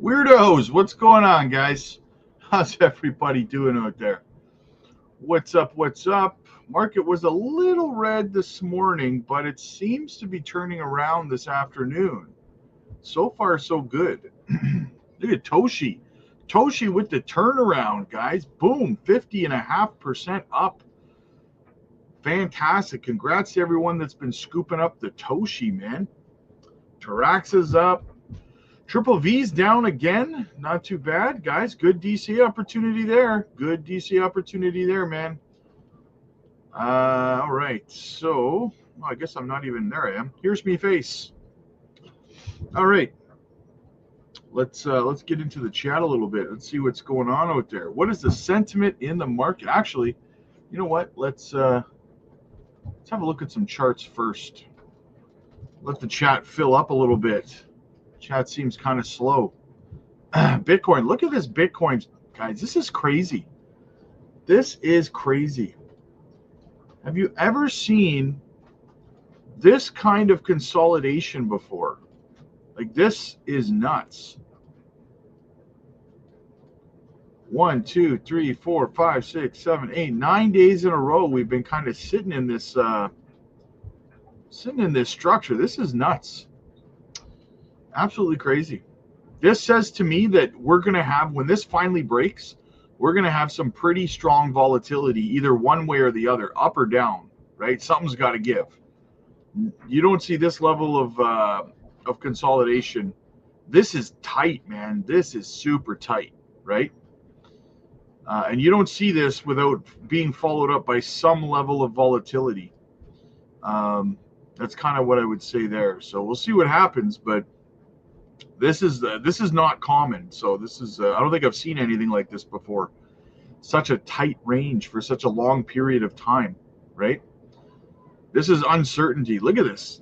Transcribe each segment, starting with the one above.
Weirdos, what's going on, guys? How's everybody doing out there? What's up? What's up? Market was a little red this morning, but it seems to be turning around this afternoon. So far, so good. Look at Toshi. Toshi with the turnaround, guys. Boom, 50.5% up. Fantastic. Congrats to everyone that's been scooping up the Toshi, man. Taraxa's up. Triple V's down again. Not too bad, guys. Good DC opportunity there. Good DC opportunity there, man. All right. So, I guess I'm not even there. I am. Here's me face. All right. Let's get into the chat a little bit. Let's see what's going on out there. What is the sentiment in the market? Actually, you know what? Let's have a look at some charts first. Let the chat fill up a little bit. Chat seems kind of slow. Bitcoin. Look at this Bitcoin, guys. This is crazy. This is crazy. Have you ever seen this kind of consolidation before? Like, this is nuts. 1, 2, 3, 4, 5, 6, 7, 8, 9 days in a row we've been kind of sitting in this structure. This is nuts. Absolutely crazy. This says to me that we're going to have, when this finally breaks, we're going to have some pretty strong volatility, either one way or the other, up or down, right? Something's got to give. You don't see this level of consolidation. This is tight, man. This is super tight, right? And you don't see this without being followed up by some level of volatility. That's kind of what I would say there. So we'll see what happens, but this is not common. So this is I don't think I've seen anything like this before. Such a tight range for such a long period of time, right? This is uncertainty. Look at this.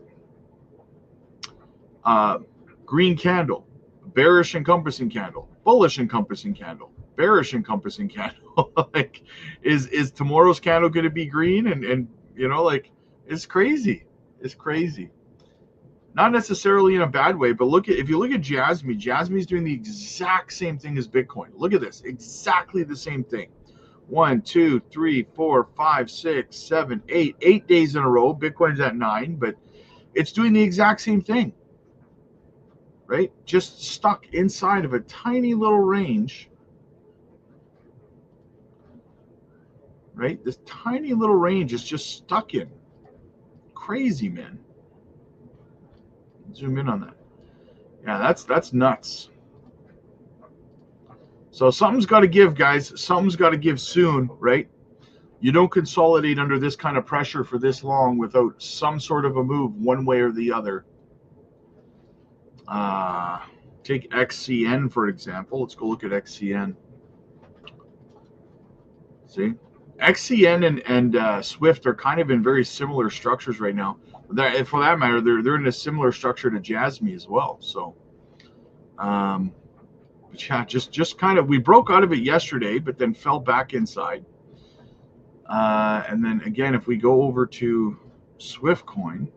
Green candle, bearish encompassing candle, bullish encompassing candle, bearish encompassing candle. Like, is tomorrow's candle going to be green? And you know, like, it's crazy. It's crazy. Not necessarily in a bad way, but if you look at Jasmy, Jasmy's doing the exact same thing as Bitcoin. Look at this, exactly the same thing. 1, 2, 3, 4, 5, 6, 7, 8, 8 days in a row. Bitcoin's at 9, but it's doing the exact same thing, right? Just stuck inside of a tiny little range, right? This tiny little range is just stuck in. Crazy, man. Zoom in on that. Yeah, that's nuts. So something's got to give, guys. Something's got to give soon, right? You don't consolidate under this kind of pressure for this long without some sort of a move one way or the other. Take XCN, for example. Let's go look at XCN. See? XCN and Swift are kind of in very similar structures right now. For that matter, they're in a similar structure to Jasmy as well. So, but yeah, just kind of, we broke out of it yesterday, but then fell back inside. And then again, if we go over to Swift Coin,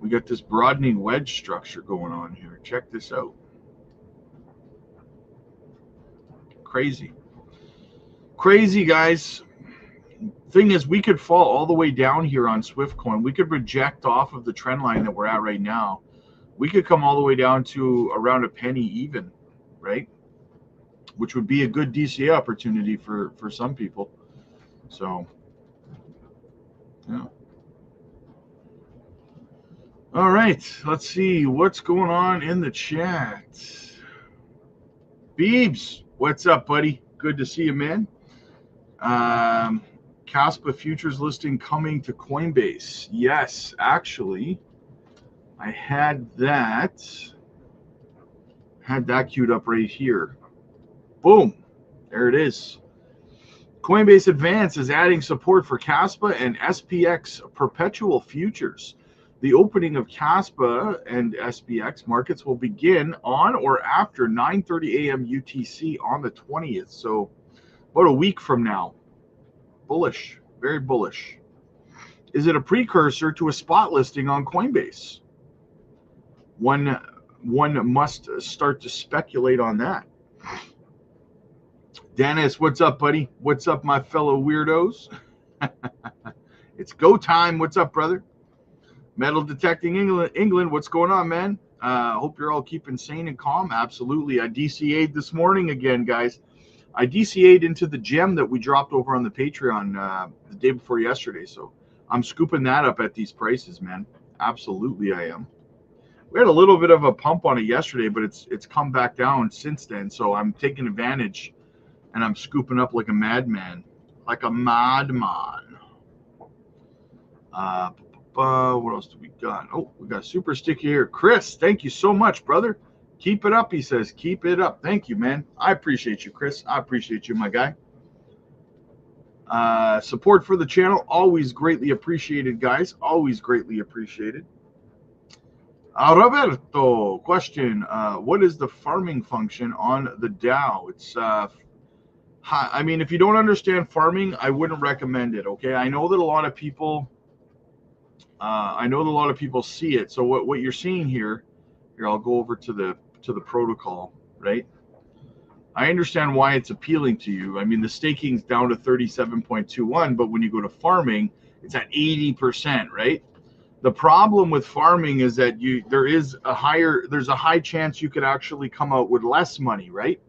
we got this broadening wedge structure going on here. Check this out. Crazy. Crazy, guys. Thing is, we could fall all the way down here on Swift Coin. We could reject off of the trend line that we're at right now. We could come all the way down to around a penny even, right? Which would be a good DCA opportunity for some people. So, yeah. All right, let's see what's going on in the chat. Beebs, what's up, buddy? Good to see you, man. Caspa futures listing coming to Coinbase. Yes, actually, I had that queued up right here. Boom, there it is. Coinbase Advance is adding support for Caspa and SPX perpetual futures. The opening of Caspa and SPX markets will begin on or after 9:30 a.m. UTC on the 20th. So about a week from now. Bullish, very bullish. Is it a precursor to a spot listing on Coinbase? One one must start to speculate on that. Dennis, what's up, buddy? What's up, my fellow weirdos? It's go time. What's up, brother? Metal Detecting England, what's going on, man? Hope you're all keeping sane and calm. Absolutely. I DCA'd this morning again, guys. I DCA'd into the gem that we dropped over on the Patreon the day before yesterday. So I'm scooping that up at these prices, man. Absolutely, I am. We had a little bit of a pump on it yesterday, but it's come back down since then. So I'm taking advantage, and I'm scooping up like a madman, like a madman. What else do we got? Oh, we got super sticky here. Chris, thank you so much, brother. Keep it up, he says. Keep it up. Thank you, man. I appreciate you, Chris. I appreciate you, my guy. Support for the channel, always greatly appreciated, guys. Always greatly appreciated. Roberto, question. What is the farming function on the Dow? It's I mean, if you don't understand farming, I wouldn't recommend it, okay? I know that a lot of people see it. So what you're seeing here, I'll go over to the protocol, right? I understand why it's appealing to you. I mean, the staking's down to 37.21, but when you go to farming, it's at 80%, right? The problem with farming is that there's a high chance you could actually come out with less money, right?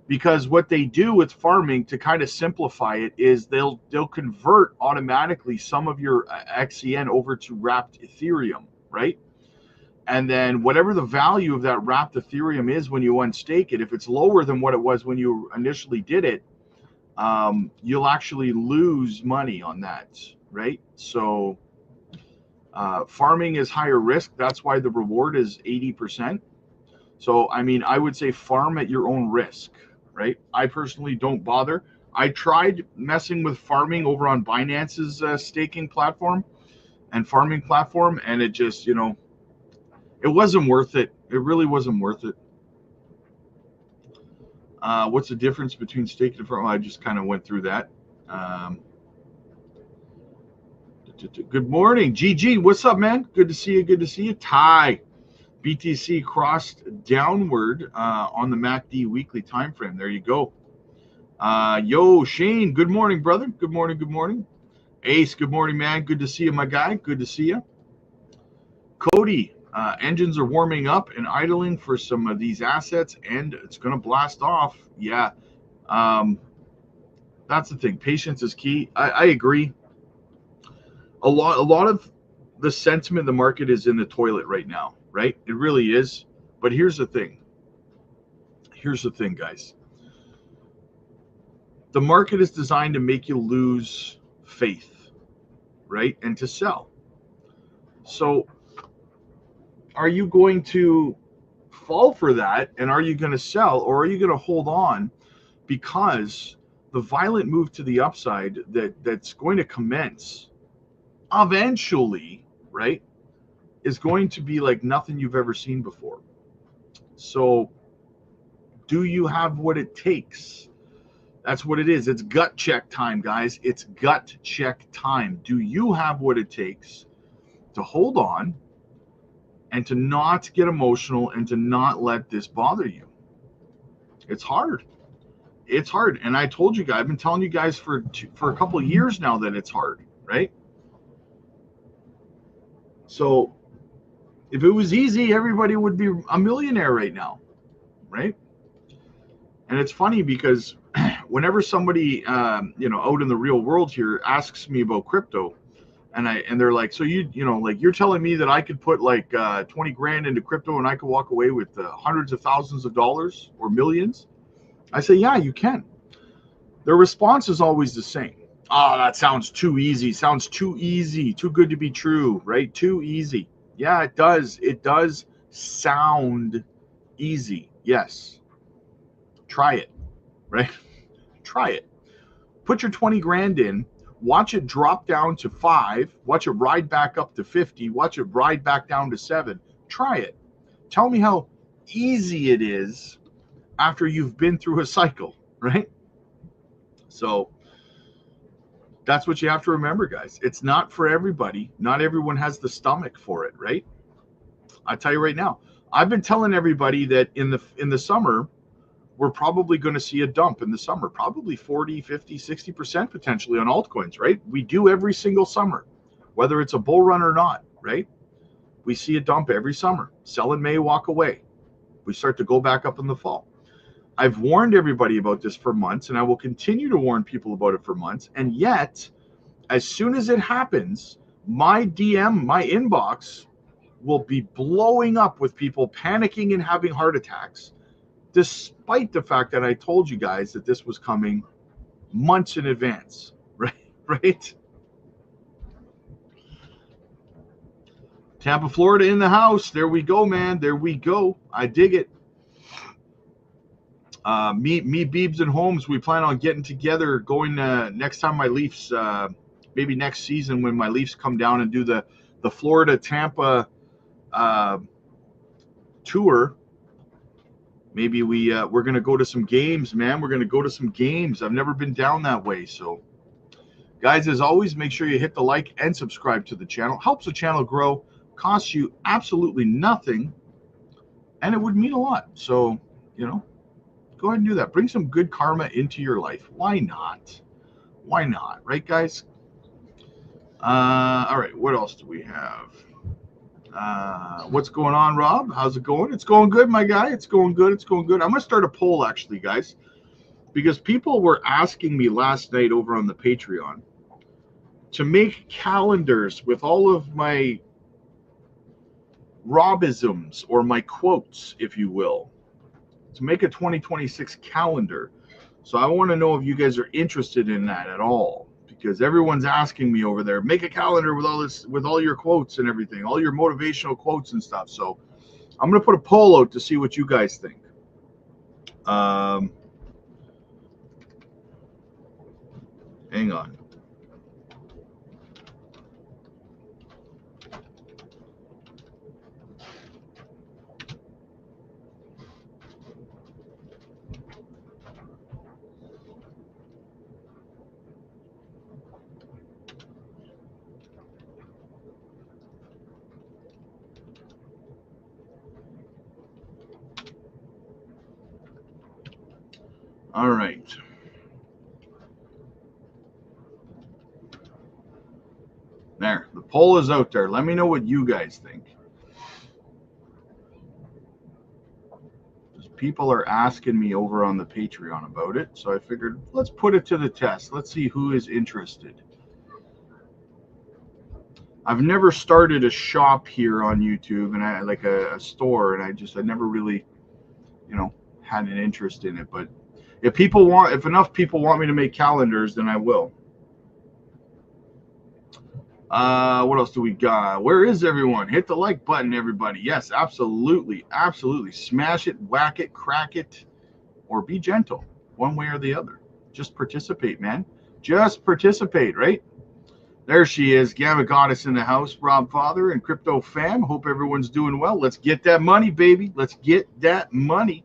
Because what they do with farming, to kind of simplify it, is they'll convert automatically some of your XCN over to wrapped Ethereum, right? And then whatever the value of that wrapped Ethereum is when you unstake it, if it's lower than what it was when you initially did it, you'll actually lose money on that, right? So farming is higher risk. That's why the reward is 80%. So, I mean, I would say farm at your own risk, right? I personally don't bother. I tried messing with farming over on Binance's staking platform and farming platform, and it just, it wasn't worth it. It really wasn't worth it. What's the difference between staking and farming? I just kind of went through that. Good morning, GG. What's up, man? Good to see you. Good to see you. Ty. BTC crossed downward on the MACD weekly time frame. There you go. Yo, Shane, good morning, brother. Good morning, good morning. Ace, good morning, man. Good to see you, my guy. Good to see you. Cody, engines are warming up and idling for some of these assets, and it's going to blast off. Yeah, that's the thing. Patience is key. I agree. A lot of the sentiment in the market is in the toilet right now, right? It really is. But here's the thing. Here's the thing, guys. The market is designed to make you lose faith, right? And to sell. So are you going to fall for that? And are you going to sell, or are you going to hold on? Because the violent move to the upside that's going to commence eventually, right, is going to be like nothing you've ever seen before. So do you have what it takes? That's what it is. It's gut check time, guys. It's gut check time. Do you have what it takes to hold on and to not get emotional and to not let this bother you? It's hard. It's hard. And I told you guys, I've been telling you guys for a couple of years now that it's hard, right? So if it was easy, everybody would be a millionaire right now, right? And it's funny because whenever somebody, out in the real world here asks me about crypto, and they're like, so you're telling me that I could put like 20 grand into crypto and I could walk away with hundreds of thousands of dollars or millions? I say, yeah, you can. Their response is always the same. Oh, that sounds too easy. Sounds too easy. Too good to be true, right? Too easy. Yeah, it does. It does sound easy. Yes. Try it, right? Try it. Put your 20 grand in. Watch it drop down to 5. Watch it ride back up to 50. Watch it ride back down to 7. Try it. Tell me how easy it is after you've been through a cycle, right? So that's what you have to remember, guys. It's not for everybody. Not everyone has the stomach for it, right? I tell you right now, I've been telling everybody that in the summer, we're probably going to see a dump in the summer, probably 40, 50, 60% potentially on altcoins, right? We do every single summer, whether it's a bull run or not, right? We see a dump every summer. Sell in May, walk away. We start to go back up in the fall. I've warned everybody about this for months, and I will continue to warn people about it for months. And yet, as soon as it happens, my DM, my inbox will be blowing up with people panicking and having heart attacks, despite the fact that I told you guys that this was coming months in advance, right? Tampa, Florida in the house. There we go, man. There we go. I dig it. Me, Beebs, and Holmes, we plan on getting together, going next time my Leafs, maybe next season when my Leafs come down and do the Florida Tampa tour. Maybe we're gonna go to some games, man. We're gonna go to some games. I've never been down that way, so guys, as always, make sure you hit the like and subscribe to the channel. Helps the channel grow. Costs you absolutely nothing, and it would mean a lot. So, you know, go ahead and do that. Bring some good karma into your life. Why not? Why not? Right, guys? All right. What else do we have? What's going on, Rob? How's it going? It's going good, my guy. It's going good. It's going good. I'm going to start a poll, actually, guys, because people were asking me last night over on the Patreon to make calendars with all of my Robisms, or my quotes, if you will, to make a 2026 calendar. So I want to know if you guys are interested in that at all, because everyone's asking me over there, make a calendar with all this, with all your quotes and everything, all your motivational quotes and stuff. So I'm going to put a poll out to see what you guys think. Hang on. All right. There, the poll is out there. Let me know what you guys think. People are asking me over on the Patreon about it, so I figured let's put it to the test. Let's see who is interested. I've never started a shop here on YouTube, and I like a store, and I never really, you know, had an interest in it. But if enough people want me to make calendars, then I will. What else do we got? Where is everyone? Hit the like button, everybody. Yes, absolutely, absolutely. Smash it, whack it, crack it, or be gentle, one way or the other. Just participate, man. Just participate, right? There she is, Gamma Goddess in the house, Rob Father and Crypto Fam. Hope everyone's doing well. Let's get that money, baby. Let's get that money.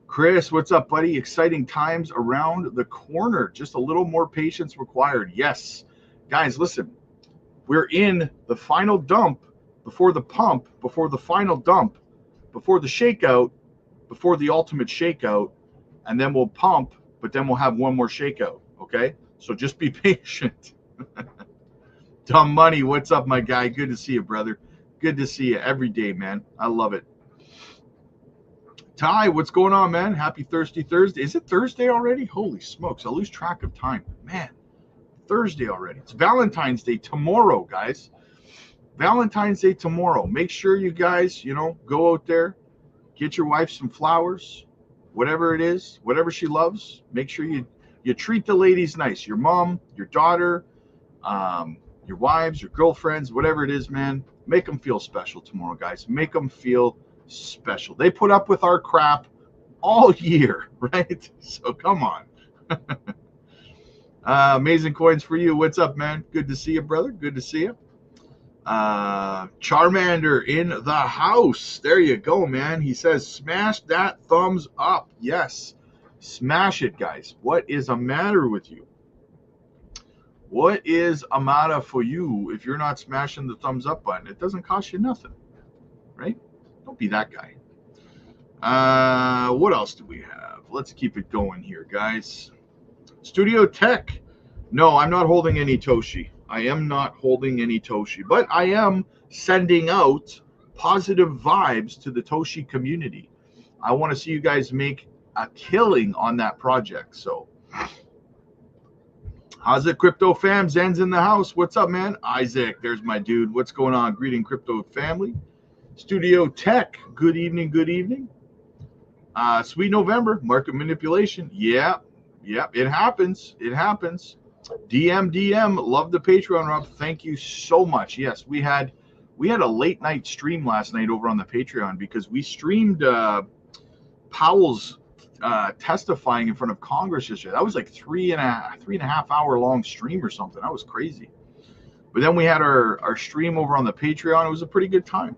Chris, what's up, buddy? Exciting times around the corner. Just a little more patience required. Yes. Guys, listen. We're in the final dump before the pump, before the final dump, before the shakeout, before the ultimate shakeout, and then we'll pump, but then we'll have one more shakeout, okay? So just be patient. Dumb Money, what's up, my guy? Good to see you, brother. Good to see you every day, man. I love it. Ty, what's going on, man? Happy Thirsty Thursday. Is it Thursday already? Holy smokes, I lose track of time. Man, Thursday already. It's Valentine's Day tomorrow, guys. Valentine's Day tomorrow. Make sure you guys, you know, go out there, get your wife some flowers, whatever it is, whatever she loves. Make sure you treat the ladies nice. Your mom, your daughter, your wives, your girlfriends, whatever it is, man. Make them feel special tomorrow, guys. Make them feel special. They put up with our crap all year, right? So come on. Amazing coins for you. What's up, man? Good to see you, brother. Good to see you. Charmander in the house. There you go, man. He says, smash that thumbs up. Yes. Smash it, guys. What is a matter with you? What is a matter for you if you're not smashing the thumbs up button? It doesn't cost you nothing, right? Don't be that guy. What else do we have? Let's keep it going here, guys. Studio Tech. No, I'm not holding any Toshi. I am not holding any Toshi, but I am sending out positive vibes to the Toshi community. I want to see you guys make a killing on that project. So, how's it, Crypto fam? Zen's in the house. What's up, man? Isaac, there's my dude. What's going on? Greeting, Crypto family. Studio Tech. Good evening. Good evening. Sweet November. Market manipulation. Yeah. Yep, it happens. It happens. DM, love the Patreon, Rob. Thank you so much. Yes, we had a late night stream last night over on the Patreon because we streamed Powell's testifying in front of Congress yesterday. That was like three and a half hour long stream or something. That was crazy. But then we had our stream over on the Patreon. It was a pretty good time.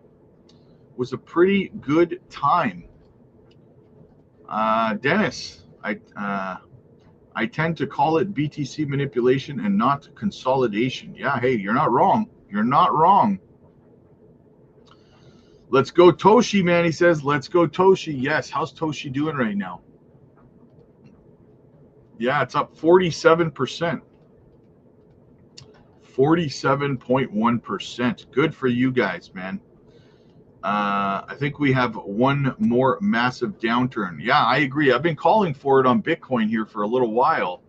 It was a pretty good time. Dennis, I tend to call it BTC manipulation and not consolidation. Yeah, hey, you're not wrong. You're not wrong. Let's go Toshi, man. He says, let's go Toshi. Yes, how's Toshi doing right now? Yeah, it's up 47%. 47.1%. Good for you guys, man. I think we have one more massive downturn. Yeah, I agree. I've been calling for it on Bitcoin here for a little while.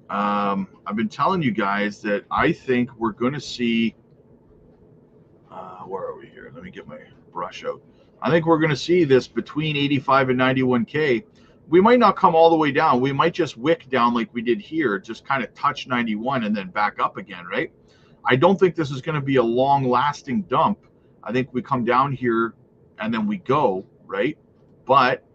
I've been telling you guys that I think we're going to see, where are we here? Let me get my brush out. I think we're going to see this between 85 and 91K. We might not come all the way down. We might just wick down like we did here, just kind of touch 91 and then back up again, right? I don't think this is going to be a long lasting dump. I think we come down here and then we go, right? But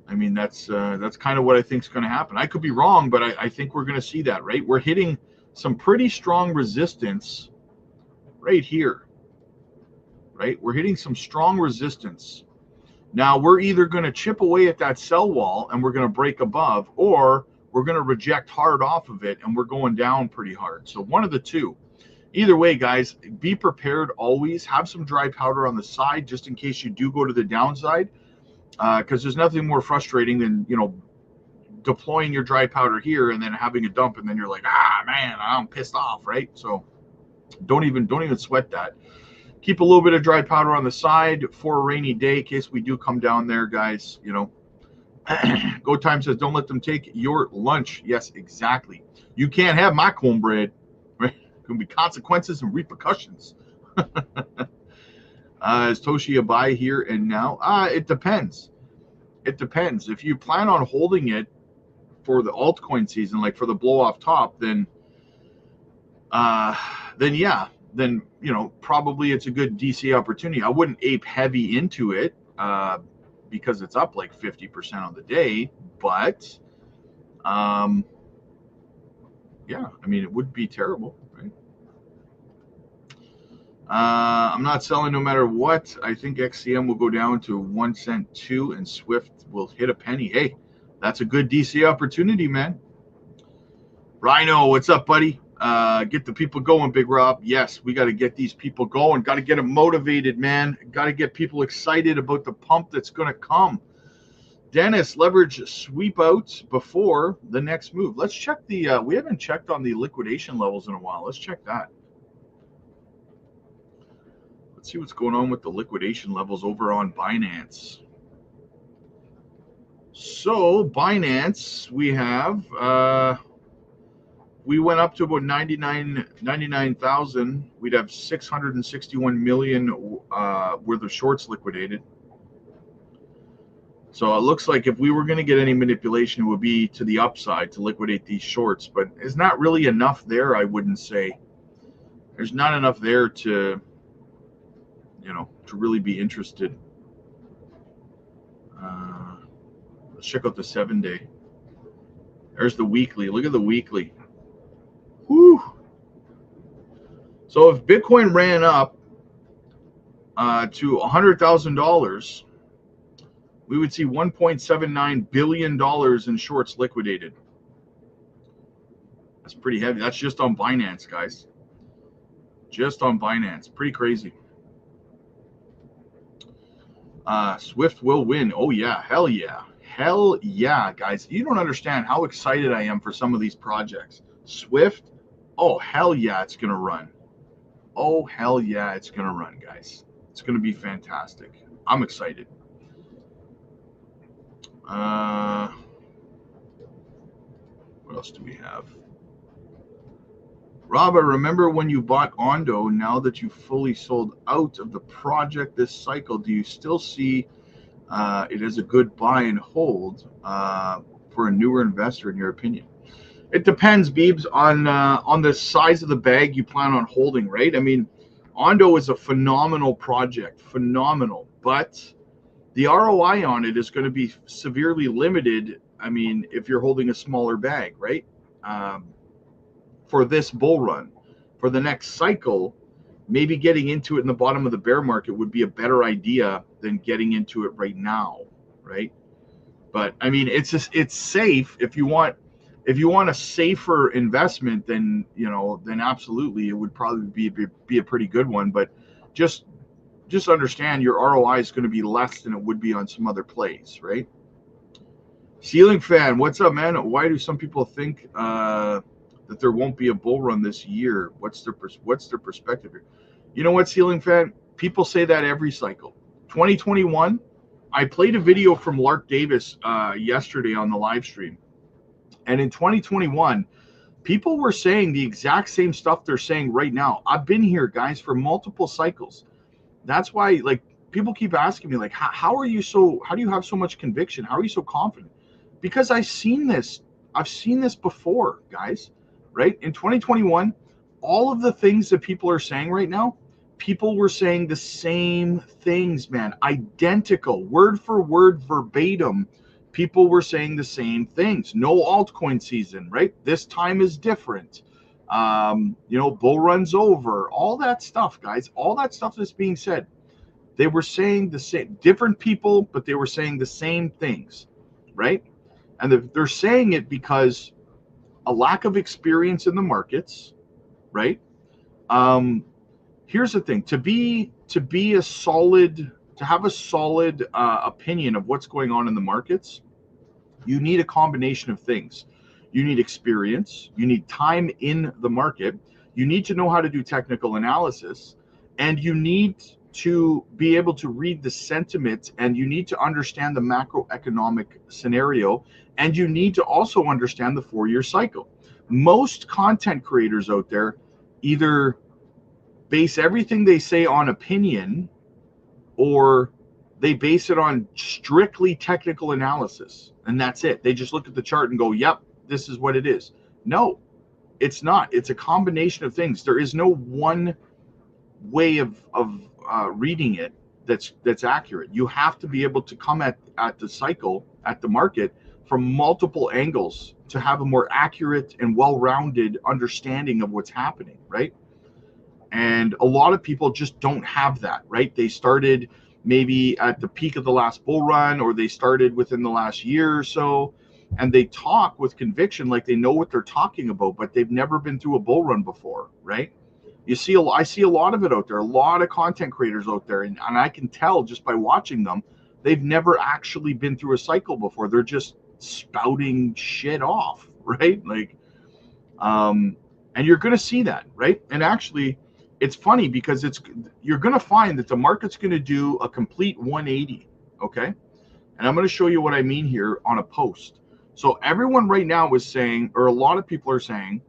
I mean, that's kind of what I think is going to happen. I could be wrong, but I think we're going to see that, right? We're hitting some pretty strong resistance right here, right? We're hitting some strong resistance. Now we're either going to chip away at that sell wall and we're going to break above, or we're going to reject hard off of it and we're going down pretty hard. So one of the two. Either way, guys, be prepared always. Have some dry powder on the side just in case you do go to the downside, because there's nothing more frustrating than, you know, deploying your dry powder here and then having a dump and then you're like, man, I'm pissed off, right? So don't even sweat that. Keep a little bit of dry powder on the side for a rainy day in case we do come down there, guys. You know, Go Time says, don't let them take your lunch. Yes, exactly. You can't have my cornbread. Right? Going to be consequences and repercussions. Is Toshi a buy here and now? It depends. It depends. If you plan on holding it for the altcoin season, like for the blow off top, then yeah, then, you know, probably it's a good DC opportunity. I wouldn't ape heavy into it because it's up like 50% on the day, but yeah, I mean, it would be terrible, right? I'm not selling no matter what. I think XCM will go down to 1 cent 2 and Swift will hit a penny. Hey, that's a good DC opportunity, man. Rhino, what's up, buddy? Get the people going, Big Rob. Yes, we got to get these people going. Got to get them motivated, man. Got to get people excited about the pump that's going to come. Dennis, leverage sweep out before the next move. Let's check the, we haven't checked on the liquidation levels in a while. Let's check that. Let's see what's going on with the liquidation levels over on Binance. So Binance, we have, we went up to about 99,000. We'd have 661 million worth of shorts liquidated. So it looks like if we were going to get any manipulation, it would be to the upside to liquidate these shorts. But there's not really enough there, I wouldn't say. There's not enough there to, you know, to really be interested. Let's check out the 7-day. There's the weekly. Look at the weekly. Whew. So if Bitcoin ran up to $100,000, we would see $1.79 billion in shorts liquidated. That's pretty heavy. That's just on Binance, guys. Just on Binance. Pretty crazy. Swift will win. Oh yeah, hell yeah. Hell yeah, guys. You don't understand how excited I am for some of these projects. Swift, oh hell yeah, it's gonna run. Oh hell yeah, it's gonna run, guys. It's gonna be fantastic. I'm excited. What else do we have? Rob, I remember when you bought Ondo. Now that you fully sold out of the project this cycle, do you still see it as a good buy and hold for a newer investor, in your opinion? It depends, Beebs, on the size of the bag you plan on holding, right? I mean, Ondo is a phenomenal project, phenomenal, but the ROI on it is going to be severely limited. I mean, if you're holding a smaller bag, right? Um, for this bull run, for the next cycle, maybe getting into it in the bottom of the bear market would be a better idea than getting into it right now, right? But I mean, it's safe if you want a safer investment, then then absolutely it would probably be a pretty good one. But just understand your ROI is going to be less than it would be on some other plays, right? Ceiling fan, what's up, man? Why do some people think that there won't be a bull run this year? What's their perspective here? You know what, Ceiling fan? People say that every cycle. 2021, I played a video from Lark Davis yesterday on the live stream, and in 2021, people were saying the exact same stuff they're saying right now. I've been here, guys, for multiple cycles. That's why, like, people keep asking me, like, how do you have so much conviction? How are you so confident? Because I've seen this before, guys, right? In 2021, all of the things that people are saying right now, people were saying the same things, man, identical, word for word, verbatim. People were saying the same things. No altcoin season, right? This time is different. Bull runs over, all that stuff, guys, all that stuff that's being said. They were saying the same, different people, but they were saying the same things, right? And they're saying it because a lack of experience in the markets, right? Here's the thing: to have a solid opinion of what's going on in the markets, you need a combination of things. You need experience, you need time in the market, you need to know how to do technical analysis, and you need to be able to read the sentiment, and you need to understand the macroeconomic scenario, and you need to also understand the 4-year cycle. Most content creators out there either base everything they say on opinion, or they base it on strictly technical analysis, and that's it. They just look at the chart and go, yep, this is what it is. No, it's not. It's a combination of things. There is no one way of reading it that's accurate. You have to be able to come at the cycle, at the market, from multiple angles to have a more accurate and well-rounded understanding of what's happening, right? And a lot of people just don't have that, right? They started maybe at the peak of the last bull run, or they started within the last year or so, and they talk with conviction like they know what they're talking about, but they've never been through a bull run before, right? I see a lot of it out there, a lot of content creators out there, and I can tell just by watching them, they've never actually been through a cycle before. They're just spouting shit off, right? Like, and you're going to see that, right? And actually, it's funny because you're going to find that the market's going to do a complete 180, okay? And I'm going to show you what I mean here on a post. So everyone right now is saying, or a lot of people are saying,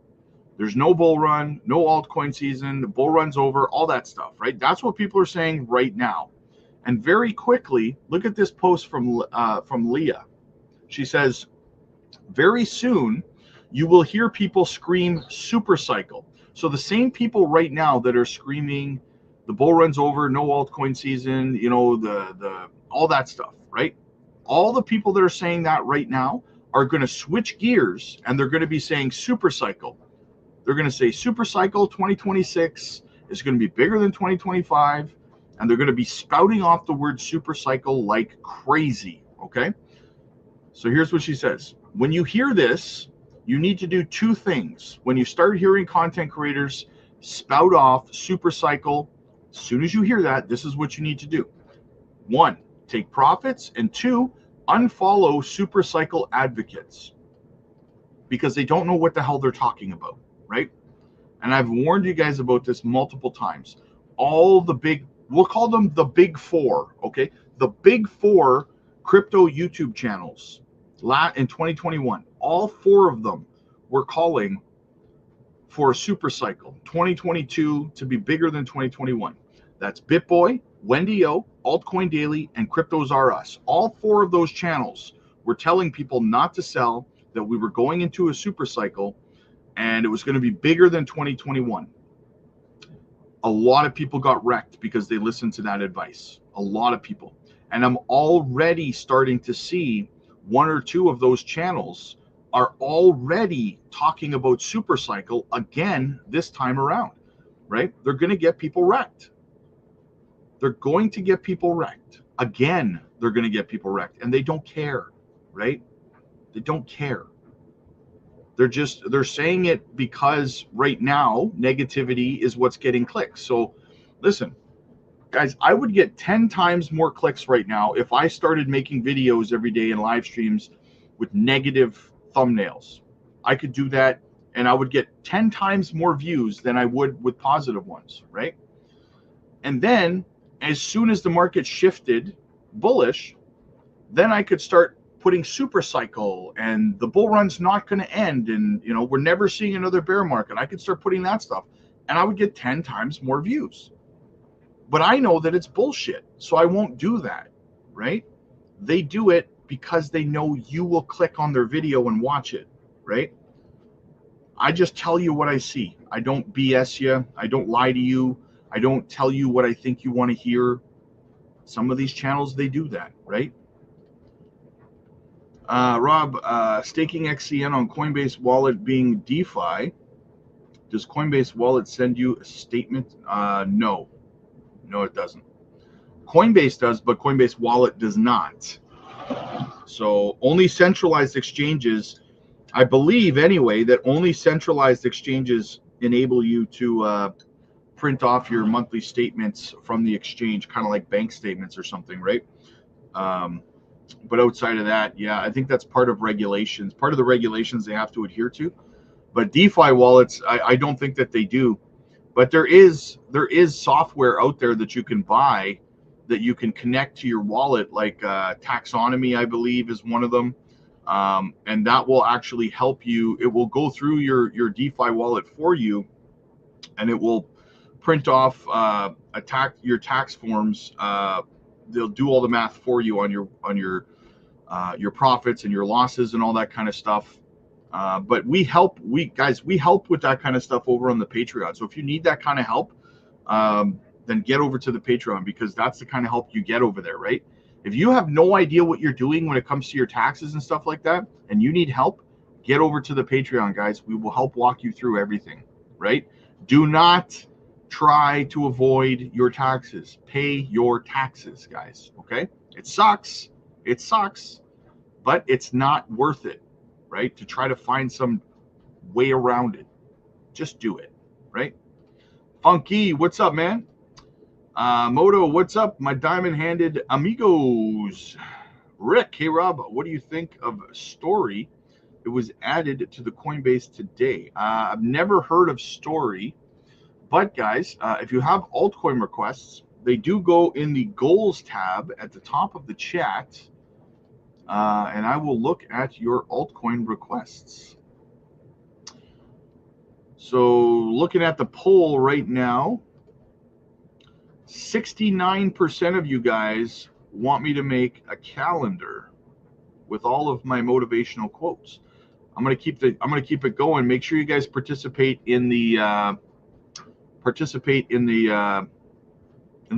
there's no bull run, no altcoin season, the bull run's over, all that stuff, right? That's what people are saying right now. And very quickly, look at this post from Leah. She says, very soon, you will hear people scream super cycle. So the same people right now that are screaming the bull run's over, no altcoin season, the all that stuff, right? All the people that are saying that right now are going to switch gears, and they're going to be saying super cycle. They're going to say super cycle 2026 is going to be bigger than 2025, and they're going to be spouting off the word super cycle like crazy, okay? So here's what she says. When you hear this, you need to do two things. When you start hearing content creators spout off super cycle, as soon as you hear that, this is what you need to do. One, take profits, and 2, unfollow super cycle advocates because they don't know what the hell they're talking about, right? And I've warned you guys about this multiple times. All the big, we'll call them the big 4, okay? The big 4 crypto YouTube channels in 2021, all 4 of them were calling for a super cycle, 2022 to be bigger than 2021. That's BitBoy, Wendy O, Altcoin Daily, and Cryptos R Us. All 4 of those channels were telling people not to sell, that we were going into a super cycle, and it was going to be bigger than 2021. A lot of people got wrecked because they listened to that advice. A lot of people. And I'm already starting to see 1 or 2 of those channels are already talking about super cycle again this time around, right? They're going to get people wrecked. They're going to get people wrecked. Again, they're going to get people wrecked, and they don't care, right? They don't care. They're saying it because right now negativity is what's getting clicks. So listen, guys, I would get 10 times more clicks right now if I started making videos every day and live streams with negative thumbnails. I could do that and I would get 10 times more views than I would with positive ones, right? And then as soon as the market shifted bullish, then I could start putting super cycle and the bull run's not going to end, and you know, we're never seeing another bear market. I could start putting that stuff and I would get 10 times more views. But I know that it's bullshit, so I won't do that, right? They do it because they know you will click on their video and watch it, right? I just tell you what I see. I don't BS you. I don't lie to you. I don't tell you what I think you want to hear. Some of these channels, they do that, right? Rob, staking XCN on Coinbase wallet being DeFi, does Coinbase wallet send you a statement? No, it doesn't. Coinbase does, but Coinbase wallet does not. So only centralized exchanges, I believe anyway, that only centralized exchanges enable you to print off your monthly statements from the exchange, kind of like bank statements or something, right? But outside of that, yeah, I think that's part of regulations, part of the regulations they have to adhere to. But DeFi wallets, I don't think that they do. But there is software out there that you can buy that you can connect to your wallet, like Taxonomy, I believe, is one of them. And that will actually help you. It will go through your DeFi wallet for you, and it will print off your tax forms. They'll do all the math for you on your profits and your losses and all that kind of stuff. But we help with that kind of stuff over on the Patreon. So if you need that kind of help, then get over to the Patreon, because that's the kind of help you get over there, right? If you have no idea what you're doing when it comes to your taxes and stuff like that, and you need help, get over to the Patreon, guys. We will help walk you through everything, right? Do not try to avoid your taxes. Pay your taxes, guys, okay? It sucks, but it's not worth it, right? To try to find some way around it. Just do it, right? Funky, what's up, man? Moto, what's up, my diamond-handed amigos? Rick, hey, Rob, what do you think of Story? It was added to the Coinbase today. I've never heard of Story, but guys, if you have altcoin requests, they do go in the goals tab at the top of the chat, and I will look at your altcoin requests. So looking at the poll right now, 69% of you guys want me to make a calendar with all of my motivational quotes. I'm gonna keep it going. Make sure you guys participate in the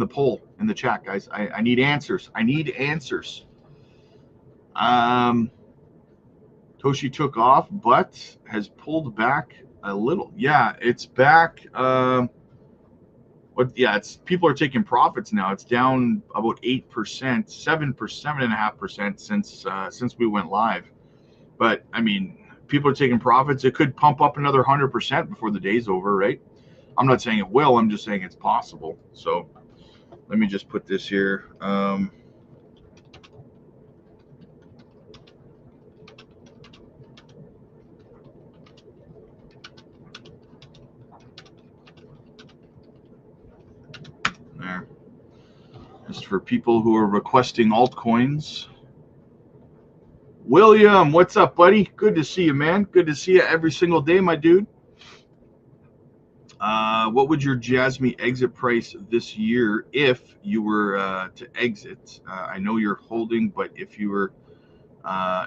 poll in the chat, guys. I need answers. Toshi took off, but has pulled back a little. Yeah, it's back. People are taking profits now. It's down about 8%, 7.5% since we went live. But I mean, people are taking profits. It could pump up another 100% before the day's over, right? I'm not saying it will. I'm just saying it's possible. So let me just put this here. Just for people who are requesting altcoins. William, what's up, buddy? Good to see you, man. Good to see you every single day, my dude. What would your Jasmine exit price this year if you were to exit? I know you're holding, but if you were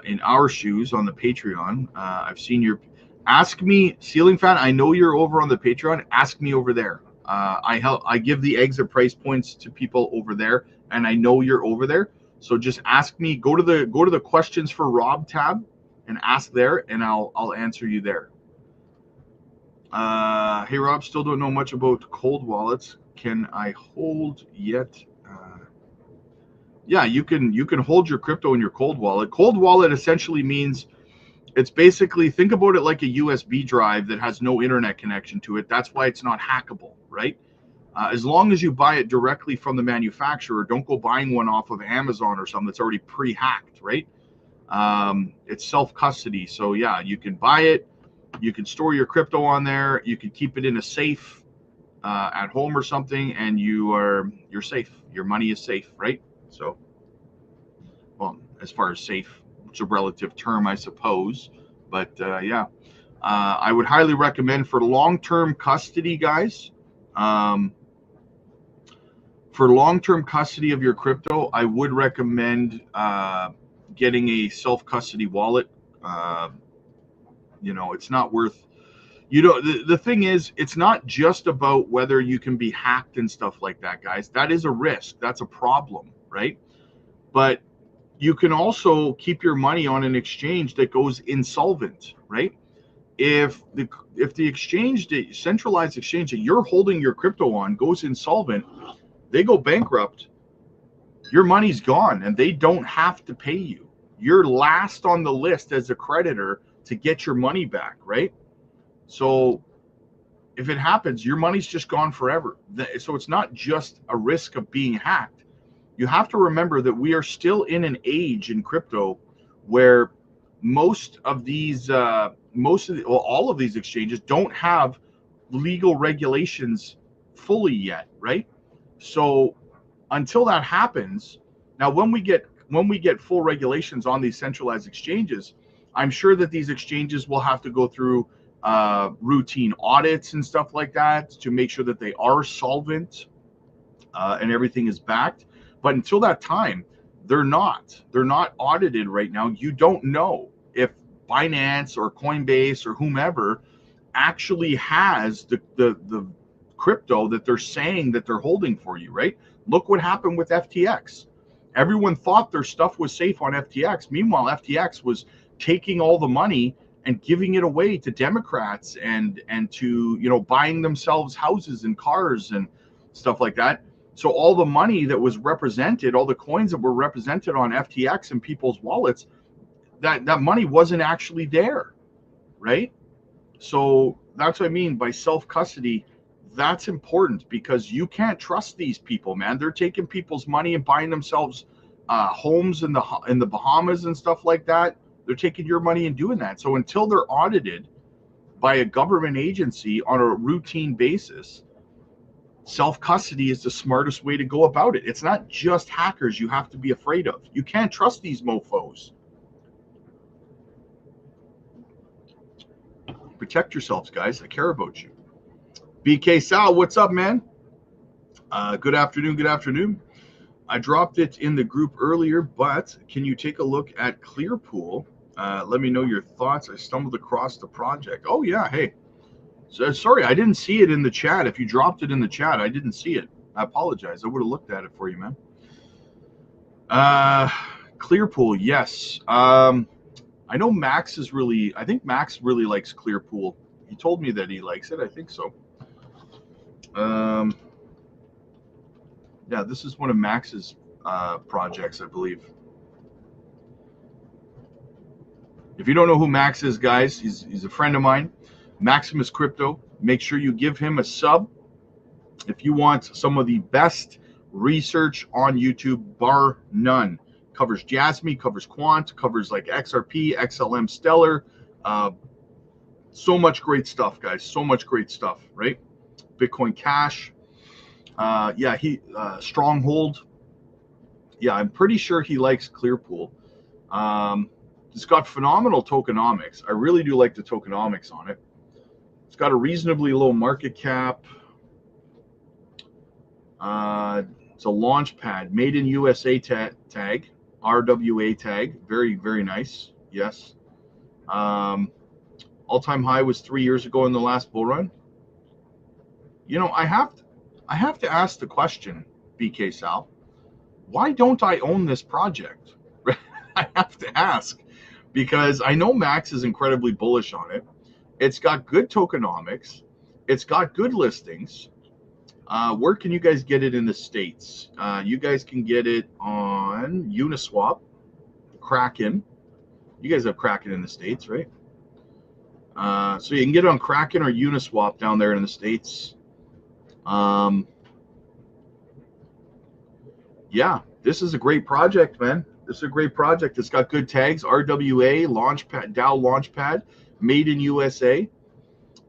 in our shoes on the Patreon, I've seen your. Ask me, Ceiling Fan. I know you're over on the Patreon. Ask me over there. I give the exit price points to people over there, and I know you're over there. So just ask me. Go to the questions for Rob tab, and ask there, and I'll answer you there. Hey Rob, still don't know much about cold wallets. Can I hold yet? Yeah, you can hold your crypto in your cold wallet. Cold wallet essentially means it's basically, think about it like a USB drive that has no internet connection to it. That's why it's not hackable, right? As long as you buy it directly from the manufacturer, don't go buying one off of Amazon or something that's already pre-hacked, right? It's self-custody. So yeah, you can buy it. You can store your crypto on there. You can keep it in a safe at home or something, and you're safe. Your money is safe, right? So, well, as far as safe, it's a relative term, I suppose. But yeah, I would highly recommend for long-term custody, guys. For long-term custody of your crypto, I would recommend getting a self-custody wallet. It's not worth. The thing is, it's not just about whether you can be hacked and stuff like that, guys. That is a risk. That's a problem, right? But you can also keep your money on an exchange that goes insolvent, right? If the exchange, the centralized exchange that you're holding your crypto on goes insolvent, they go bankrupt, your money's gone and they don't have to pay you. You're last on the list as a creditor to get your money back, right? So if it happens, your money's just gone forever. So it's not just a risk of being hacked. You have to remember that we are still in an age in crypto where most of these, all of these exchanges don't have legal regulations fully yet, right? So until that happens, now when we get full regulations on these centralized exchanges, I'm sure that these exchanges will have to go through routine audits and stuff like that to make sure that they are solvent and everything is backed. But until that time, they're not audited right now. You don't know if Binance or Coinbase or whomever actually has the crypto that they're saying that they're holding for you, right? Look what happened with FTX. Everyone thought their stuff was safe on FTX. Meanwhile, FTX was taking all the money and giving it away to Democrats and to buying themselves houses and cars and stuff like that. So all the money that was represented, all the coins that were represented on FTX and people's wallets, that money wasn't actually there, right? So that's what I mean by self-custody. That's important because you can't trust these people, man. They're taking people's money and buying themselves homes in the Bahamas and stuff like that. They're taking your money and doing that. So until they're audited by a government agency on a routine basis, self-custody is the smartest way to go about it. It's not just hackers you have to be afraid of. You can't trust these mofos. Protect yourselves, guys. I care about you. BK Sal, what's up, man? Good afternoon. I dropped it in the group earlier, but can you take a look at Clearpool? Let me know your thoughts. I stumbled across the project. Oh, yeah. Hey, so, sorry, I didn't see it in the chat. If you dropped it in the chat, I didn't see it. I apologize. I would have looked at it for you, man. Clearpool, yes. I know I think Max really likes Clearpool. He told me that he likes it. I think so. Yeah, this is one of Max's projects, I believe. If you don't know who Max is, guys, he's a friend of mine. Maximus Crypto. Make sure you give him a sub if you want some of the best research on YouTube, bar none. Covers Jasmine, covers Quant, covers like XRP, XLM Stellar. So much great stuff, guys. So much great stuff, right? Bitcoin Cash. Yeah, Stronghold. Yeah, I'm pretty sure he likes Clearpool. It's got phenomenal tokenomics. I really do like the tokenomics on it. It's got a reasonably low market cap. It's a launch pad, made in USA tag, RWA tag. Very, very nice. Yes. All-time high was 3 years ago in the last bull run. You know, I have to ask the question, BK Sal, why don't I own this project? I have to ask, because I know Max is incredibly bullish on it. It's got good tokenomics. It's got good listings. Where can you guys get it in the States? You guys can get it on Uniswap, Kraken. You guys have Kraken in the States, right? So you can get it on Kraken or Uniswap down there in the States. Yeah, this is a great project, man. This is a great project. It's got good tags, RWA, Launchpad, DAO Launchpad, made in USA.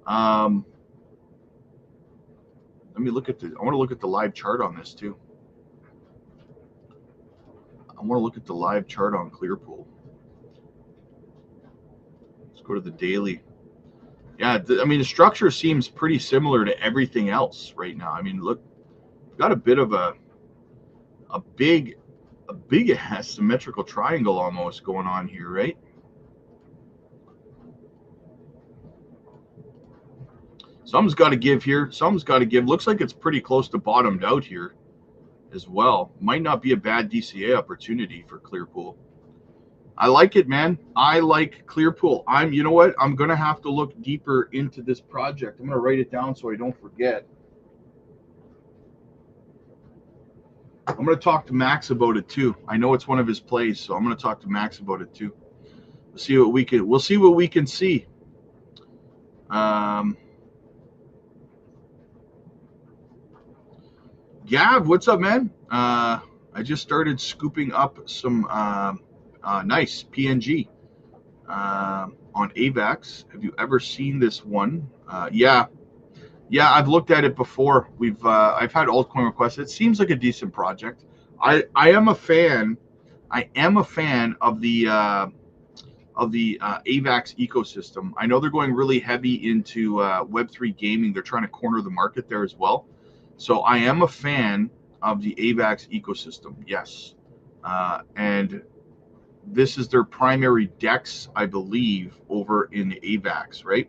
Let me look at I want to look at the live chart on this too. I want to look at the live chart on Clearpool. Let's go to the daily. Yeah, I mean, the structure seems pretty similar to everything else right now. I mean, look, got a bit of a big symmetrical triangle almost going on here, right? Something's got to give here. Something's got to give. Looks like it's pretty close to bottomed out here as well. Might not be a bad DCA opportunity for Clearpool. I like it, man. I like Clearpool. You know what? I'm going to have to look deeper into this project. I'm going to write it down so I don't forget. I'm going to talk to Max about it too. I know it's one of his plays, so I'm going to talk to Max about it too. We'll see what we can see. Gav, what's up, man? I just started scooping up some nice PNG on AVAX. Have you ever seen this one? Yeah, I've looked at it before. I've had altcoin requests. It seems like a decent project. I am a fan. I am a fan of the AVAX ecosystem. I know they're going really heavy into Web3 gaming. They're trying to corner the market there as well. So I am a fan of the AVAX ecosystem. Yes, and this is their primary DEX, I believe, over in the AVAX, right?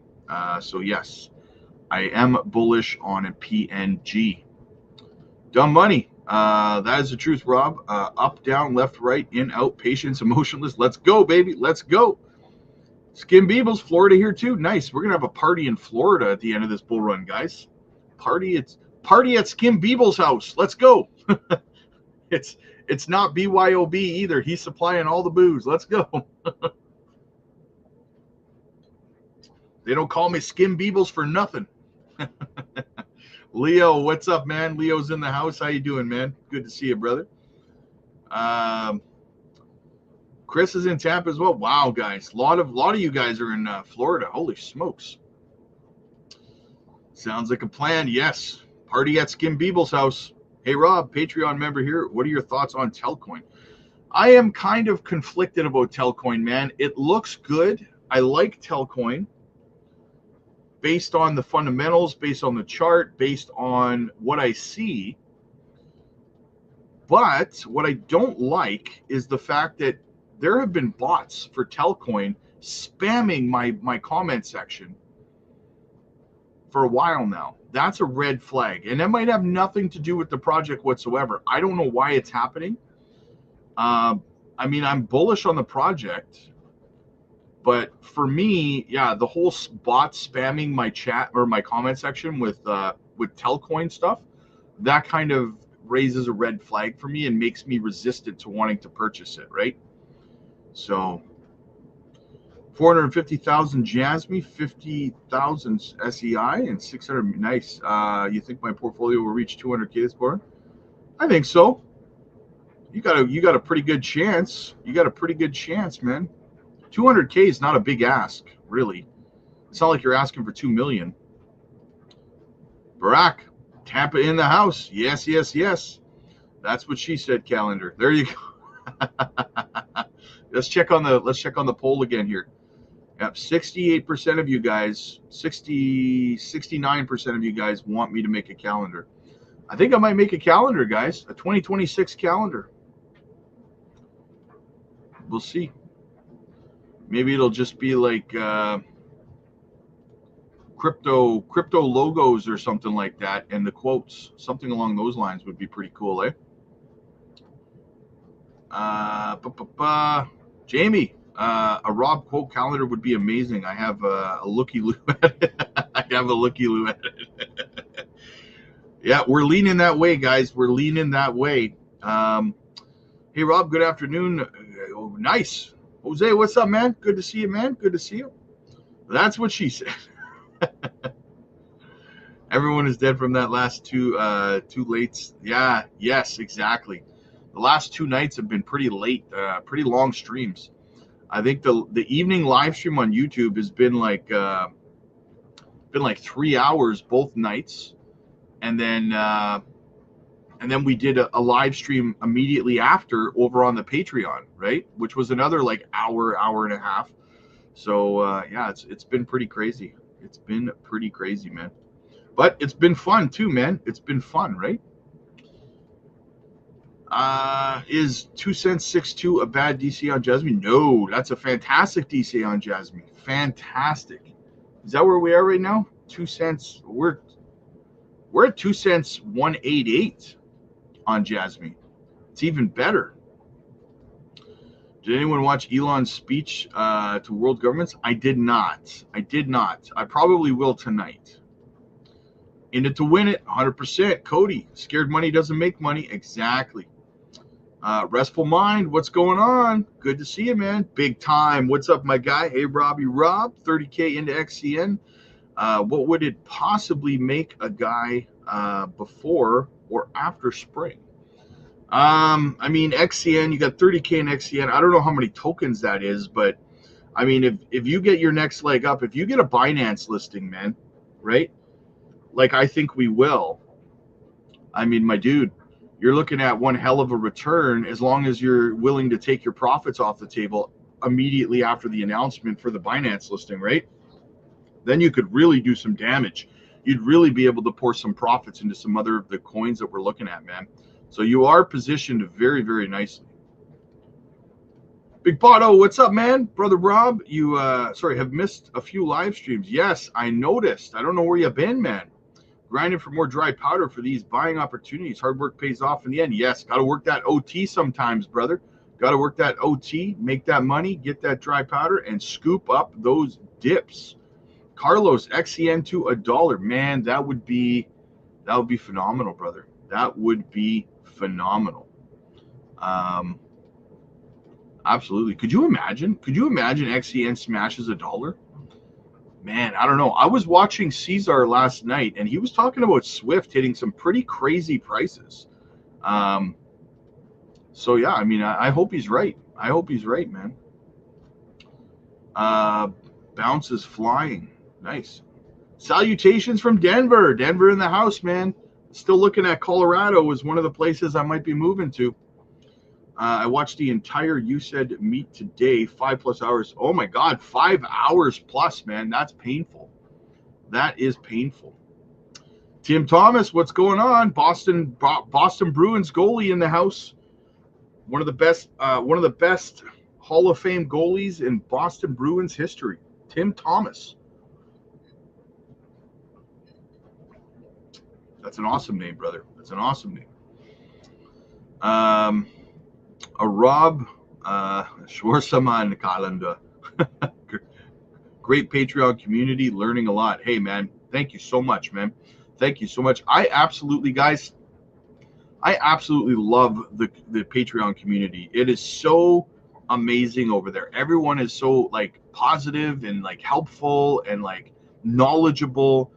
So yes, I am bullish on a PNG. Dumb money. That is the truth, Rob. Up, down, left, right, in, out, patience, emotionless. Let's go, baby. Let's go. Skim Beebles, Florida here too. Nice. We're gonna have a party in Florida at the end of this bull run, guys. Party at Skim Beebles' house. Let's go. It's not BYOB either. He's supplying all the booze. Let's go. They don't call me Skim Beebles for nothing. Leo, what's up, man? Leo's in the house. How you doing, man? Good to see you, brother. Chris is in Tampa as well. Wow, guys. A lot of you guys are in Florida. Holy smokes. Sounds like a plan. Yes. Party at Skim Beebles' house. Hey, Rob, Patreon member here. What are your thoughts on Telcoin? I am kind of conflicted about Telcoin, man. It looks good. I like Telcoin based on the fundamentals, based on the chart, based on what I see. But what I don't like is the fact that there have been bots for Telcoin spamming my comment section for a while now. That's a red flag. And that might have nothing to do with the project whatsoever. I don't know why it's happening. I mean, I'm bullish on the project. But for me, yeah, the whole bot spamming my chat or my comment section with Telcoin stuff, that kind of raises a red flag for me and makes me resistant to wanting to purchase it, right? So 450,000 Jasmine, 50,000 SEI, and 600. Nice. You think my portfolio will reach 200K this quarter? I think so. You got a pretty good chance. You got a pretty good chance, man. 200K is not a big ask, really. It's not like you're asking for 2 million. Barack, Tampa in the house. Yes, yes, yes. That's what she said, calendar. There you go. Let's check on the poll again here. Yep, 68% of you guys, 69% of you guys want me to make a calendar. I think I might make a calendar, guys, a 2026 calendar. We'll see. Maybe it'll just be like crypto logos or something like that, and the quotes, something along those lines would be pretty cool, eh? Jamie, a Rob quote calendar would be amazing. I have a looky-loo at it. I have a looky-loo at it. Yeah, we're leaning that way, guys. We're leaning that way. Hey, Rob, good afternoon. Oh, nice. Jose, what's up, man? Good to see you, man. Good to see you. That's what she said. Everyone is dead from that last two lates. Yeah, yes, exactly. The last two nights have been pretty late, pretty long streams. I think the evening live stream on YouTube has been like 3 hours both nights, and then we did a live stream immediately after over on the Patreon, right? Which was another like hour and a half. So yeah, it's been pretty crazy. It's been pretty crazy, man. But it's been fun too, man. It's been fun, right? Is 2 cents 6.2 a bad DC on Jasmine? No, that's a fantastic DC on Jasmine. Fantastic. Is that where we are right now? 2 cents. We're at 2 cents 188 on Jasmine. It's even better. Did anyone watch Elon's speech to world governments? I did not. I probably will tonight. In it to win it, 100%. Cody, scared money doesn't make money. Exactly. Restful Mind, what's going on? Good to see you, man. Big time. What's up, my guy? Hey, Robbie Rob, 30K into XCN. What would it possibly make a guy before or after spring? I mean, XCN, you got 30K in XCN. I don't know how many tokens that is, but I mean, if you get your next leg up, if you get a Binance listing, man, right? Like I think we will. I mean, my dude, you're looking at one hell of a return as long as you're willing to take your profits off the table immediately after the announcement for the Binance listing, right? Then you could really do some damage. You'd really be able to pour some profits into some other of the coins that we're looking at, man. So you are positioned very, very nicely. Big Pato, what's up, man? Brother Rob, you have missed a few live streams. Yes, I noticed. I don't know where you've been, man. Grinding for more dry powder for these buying opportunities. Hard work pays off in the end. Yes, got to work that OT sometimes, brother. Got to work that OT, make that money, get that dry powder, and scoop up those dips. Carlos, XCN to $1. Man, that would be phenomenal, brother. That would be phenomenal. Absolutely. Could you imagine XCN smashes $1? Man, I don't know. I was watching Caesar last night, and he was talking about Swift hitting some pretty crazy prices. So yeah, I mean, I hope he's right. I hope he's right, man. Bounce is flying. Nice. Salutations from Denver. Denver in the house, man. Still looking at Colorado as one of the places I might be moving to. I watched the entire You Said meet today, 5+ hours. Oh my God, 5 hours plus, man. That's painful. That is painful. Tim Thomas, what's going on? Boston Bruins goalie in the house. One of the best Hall of Fame goalies in Boston Bruins history. Tim Thomas. That's an awesome name, brother. That's an awesome name. A Rob Schwarzaman calendar. Great Patreon community, learning a lot. Hey, man, thank you so much, man. Thank you so much. I absolutely love the Patreon community. It is so amazing over there. Everyone is so like positive and like helpful and like knowledgeable,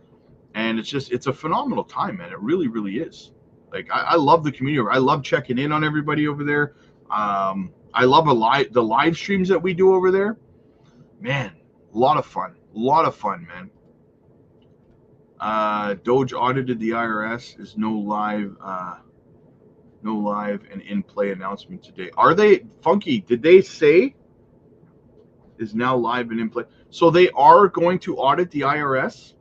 and it's a phenomenal time, man. It really, really is. Like I love the community. I love checking in on everybody over there. I love the live streams that we do over there. Man, a lot of fun, man. Doge audited the IRS. Is no live No live and in-play announcement today. Are they, Funky, did they say is now live and in-play? So they are going to audit the IRS?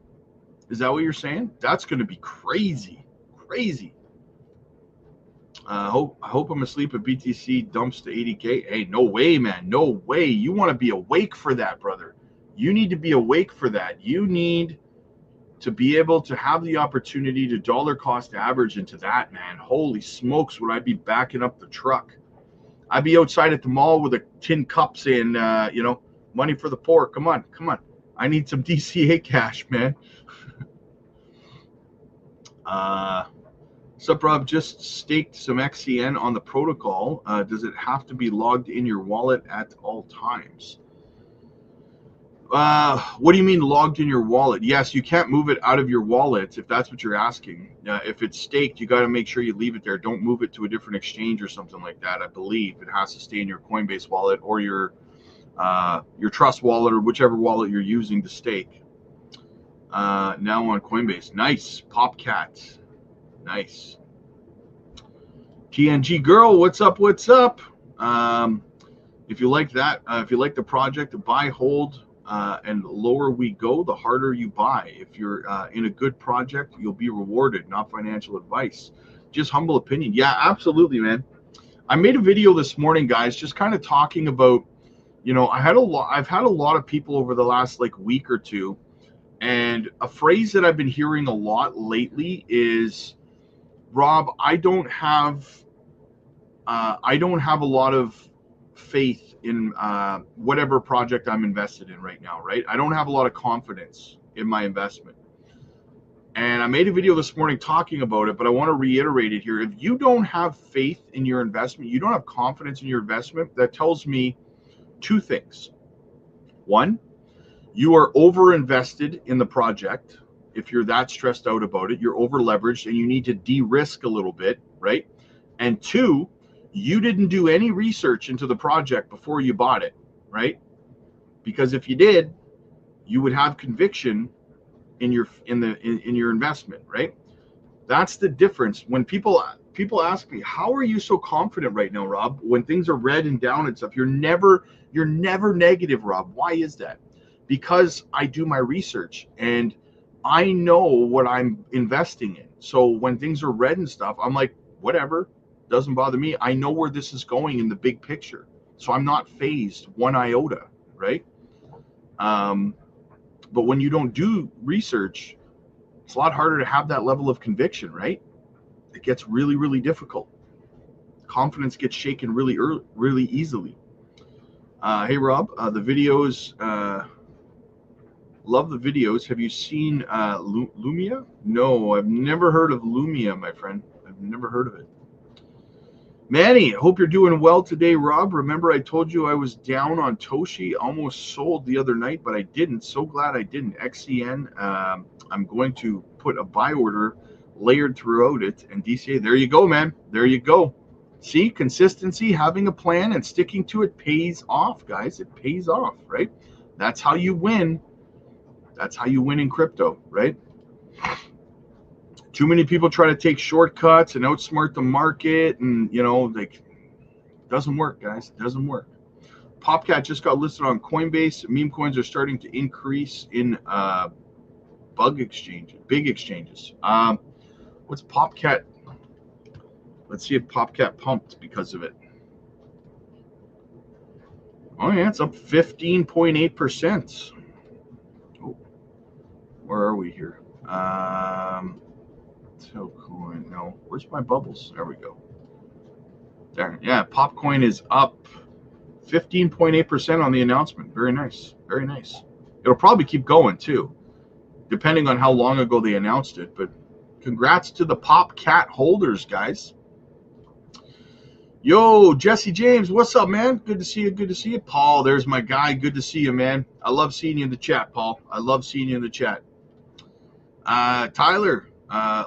Is that what you're saying? That's going to be crazy. Crazy. I hope I'm asleep at BTC dumps to 80K. Hey, no way, man. No way. You want to be awake for that, brother. You need to be awake for that. You need to be able to have the opportunity to dollar cost average into that, man. Holy smokes, would I be backing up the truck? I'd be outside at the mall with a tin cup saying, money for the poor. Come on, come on. I need some DCA cash, man. Sup, Rob, just staked some XCN on the protocol. Does it have to be logged in your wallet at all times? What do you mean logged in your wallet? Yes, you can't move it out of your wallet if that's what you're asking. If it's staked, you got to make sure you leave it there. Don't move it to a different exchange or something like that. I believe it has to stay in your Coinbase wallet or your Trust wallet or whichever wallet you're using to stake. Now on Coinbase. Nice. Popcat. Nice. TNG girl, what's up? What's up? If you like that, if you like the project, buy, hold, and lower we go, the harder you buy. If you're in a good project, you'll be rewarded, not financial advice. Just humble opinion. Yeah, absolutely, man. I made a video this morning, guys, just kind of talking about, I've had a lot of people over the last week or two, and a phrase that I've been hearing a lot lately is, Rob, I don't have a lot of faith in whatever project I'm invested in right now, right? I don't have a lot of confidence in my investment. And I made a video this morning talking about it, but I want to reiterate it here. If you don't have faith in your investment, you don't have confidence in your investment, that tells me two things. One, you are over invested in the project. If you're that stressed out about it, you're over leveraged and you need to de-risk a little bit, right? And two, you didn't do any research into the project before you bought it, right? Because if you did, you would have conviction in your investment, right? That's the difference. When people ask me, how are you so confident right now, Rob, when things are red and down and stuff? You're never negative, Rob. Why is that? Because I do my research and I know what I'm investing in. So when things are red and stuff, I'm like, whatever, doesn't bother me. I know where this is going in the big picture. So I'm not phased one iota, right? But when you don't do research, it's a lot harder to have that level of conviction, right? It gets really, really difficult. Confidence gets shaken really easily. Hey, Rob, the videos, love the videos. Have you seen Lumia? No, I've never heard of Lumia, my friend. I've never heard of it. Manny, hope you're doing well today, Rob. Remember I told you I was down on Toshi, almost sold the other night, but I didn't. So glad I didn't. XCN, I'm going to put a buy order layered throughout it, and DCA, there you go, man. There you go. See, consistency, having a plan and sticking to it pays off, guys. It pays off, right? That's how you win. That's how you win in crypto, right? Too many people try to take shortcuts and outsmart the market, and doesn't work, guys. It doesn't work. Popcat just got listed on Coinbase. Meme coins are starting to increase in big exchanges. What's Popcat? Let's see if Popcat pumped because of it. Oh yeah, it's up 15.8%. Oh, where are we here? Coin. No, where's my bubbles? There we go. There, yeah, Popcoin is up 15.8% on the announcement. Very nice, very nice. It'll probably keep going too, depending on how long ago they announced it. But congrats to the Popcat holders, guys. Yo, Jesse James, what's up, man? Good to see you. Good to see you, Paul. There's my guy. Good to see you, man. I love seeing you in the chat, Paul. I love seeing you in the chat. Tyler.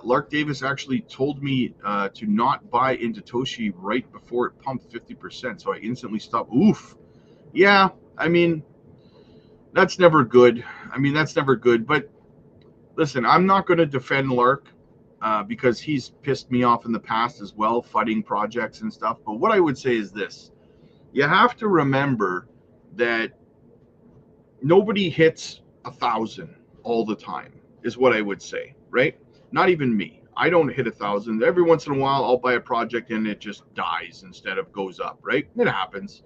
Lark Davis actually told me to not buy into Toshi right before it pumped 50%, so I instantly stopped. Oof. Yeah, I mean, that's never good. But listen, I'm not going to defend Lark. because he's pissed me off in the past as well, fighting projects and stuff. But what I would say is this: you have to remember that nobody hits 1,000 all the time, is what I would say, right? Not even me. I don't hit 1,000. Every once in a while, I'll buy a project and it just dies instead of goes up, right? It happens.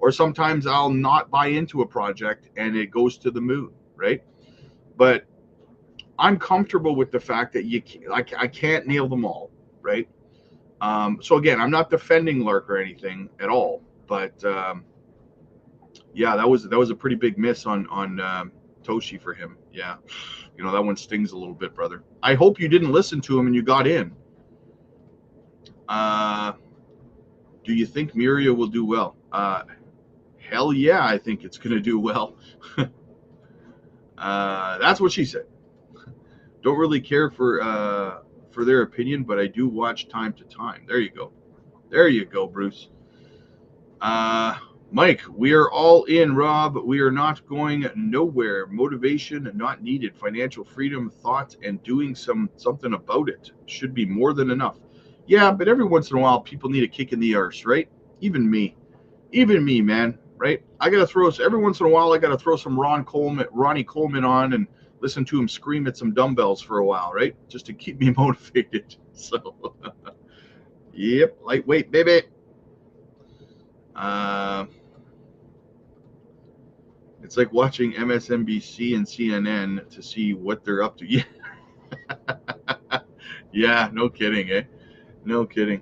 Or sometimes I'll not buy into a project and it goes to the moon, right? But I'm comfortable with the fact that I can't nail them all, right? So again, I'm not defending Lark or anything at all, but yeah, that was a pretty big miss on Toshi for him. Yeah, that one stings a little bit, brother. I hope you didn't listen to him and you got in. Do you think Miria will do well? Hell yeah, I think it's gonna do well. That's what she said. Don't really care for their opinion, but I do watch time to time. There you go. There you go, Bruce. Mike, we are all in, Rob. We are not going nowhere. Motivation not needed. Financial freedom, thought, and doing something about it should be more than enough. Yeah, but every once in a while, people need a kick in the arse, right? Even me, man, right? I gotta throw every once in a while. I gotta throw some Ronnie Coleman on and listen to him scream at some dumbbells for a while, right? Just to keep me motivated. So, yep, lightweight, baby. It's like watching MSNBC and CNN to see what they're up to. Yeah, yeah, no kidding, eh? No kidding.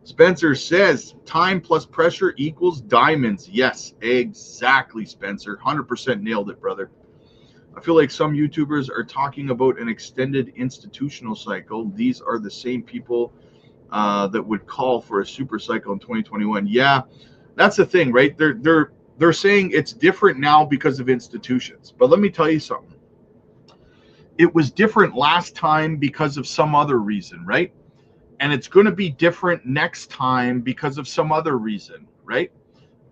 Spencer says time plus pressure equals diamonds. Yes, exactly, Spencer. 100% nailed it, brother. I feel like some YouTubers are talking about an extended institutional cycle. These are the same people that would call for a super cycle in 2021. Yeah, that's the thing, right? They're saying it's different now because of institutions. But let me tell you something. It was different last time because of some other reason, right? And it's going to be different next time because of some other reason, right?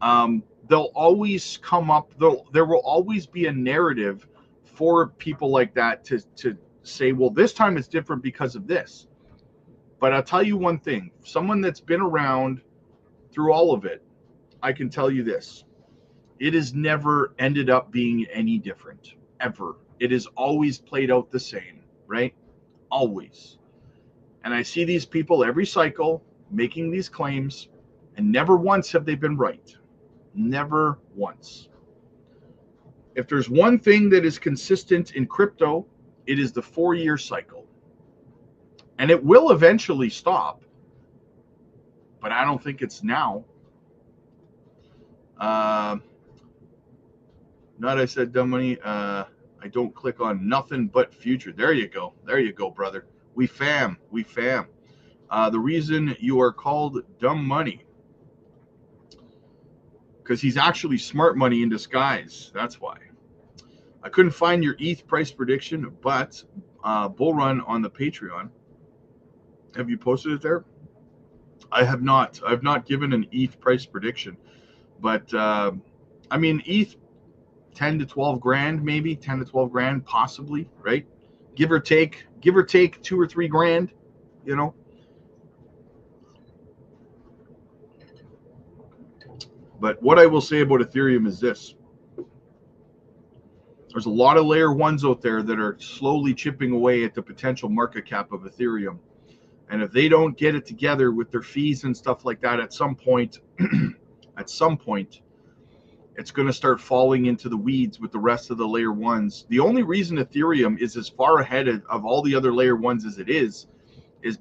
They'll always come up. There will always be a narrative for people like that to say, well, this time it's different because of this. But I'll tell you one thing. Someone that's been around through all of it, I can tell you this. It has never ended up being any different, ever. It has always played out the same, right? Always. And I see these people every cycle making these claims, and never once have they been right. Never once. If there's one thing that is consistent in crypto, it is the 4-year cycle. And it will eventually stop, but I don't think it's now. Not I said dumb money. I don't click on nothing but future. There you go. There you go, brother. We fam. The reason you are called dumb money, because he's actually smart money in disguise. That's why. I couldn't find your ETH price prediction, but bull run on the Patreon. Have you posted it there? I have not. I've not given an ETH price prediction, but I mean ETH 10 to 12 grand, maybe 10 to 12 grand, possibly, right? Give or take 2 or 3 grand, But what I will say about Ethereum is this. There's a lot of layer ones out there that are slowly chipping away at the potential market cap of Ethereum. And if they don't get it together with their fees and stuff like that at some point, it's going to start falling into the weeds with the rest of the layer ones. The only reason Ethereum is as far ahead of all the other layer ones as it is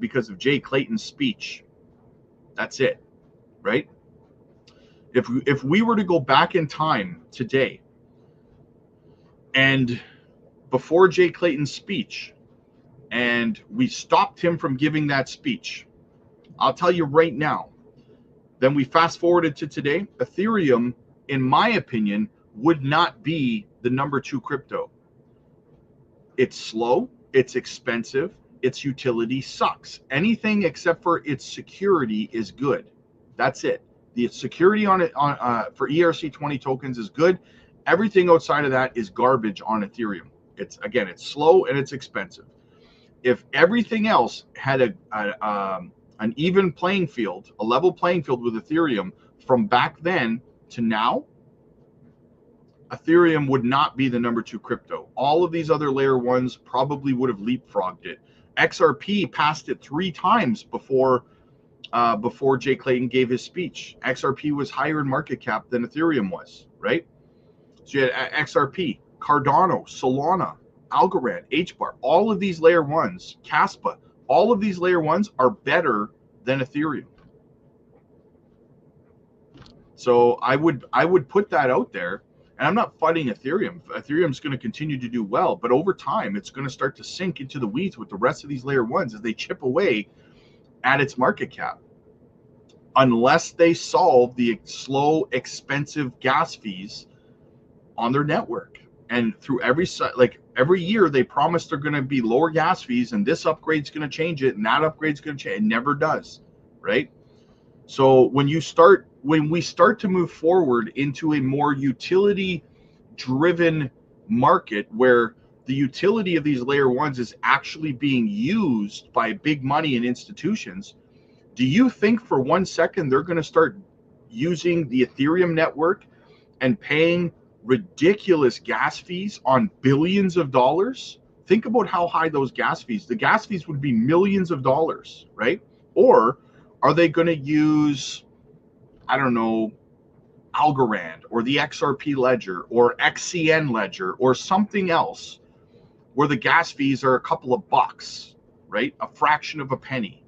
because of Jay Clayton's speech. That's it, right? If we were to go back in time today, and before Jay Clayton's speech, and we stopped him from giving that speech, I'll tell you right now, then we fast forwarded to today, Ethereum, in my opinion, would not be the number 2 crypto. It's slow, it's expensive, its utility sucks. Anything except for its security is good. That's it. The security on it for ERC20 tokens is good. Everything outside of that is garbage on Ethereum. It's slow and it's expensive. if everything else had an even playing field, a level playing field with Ethereum from back then to now, Ethereum would not be the number 2 crypto. All of these other layer 1s probably would have leapfrogged it. XRP passed it 3 times before Jay Clayton gave his speech. XRP was higher in market cap than Ethereum was, right? So you had XRP, Cardano, Solana, Algorand, HBAR, all of these layer 1s, Caspa, all of these layer 1s are better than Ethereum. So I would put that out there. And I'm not fighting Ethereum. Ethereum's going to continue to do well, but over time, it's going to start to sink into the weeds with the rest of these layer 1s as they chip away at its market cap. Unless they solve the slow, expensive gas fees on their network. And through every year, they promise they're going to be lower gas fees, and this upgrade's going to change it, and that upgrade's going to change. It never does, right? So when we start to move forward into a more utility-driven market where the utility of these layer 1s is actually being used by big money and institutions, do you think for 1 second they're going to start using the Ethereum network and paying ridiculous gas fees on billions of dollars? Think about how high those gas fees. The gas fees would be millions of dollars, right? Or are they going to use, I don't know, Algorand or the XRP ledger or XCN ledger or something else where the gas fees are a couple of bucks, right? A fraction of a penny.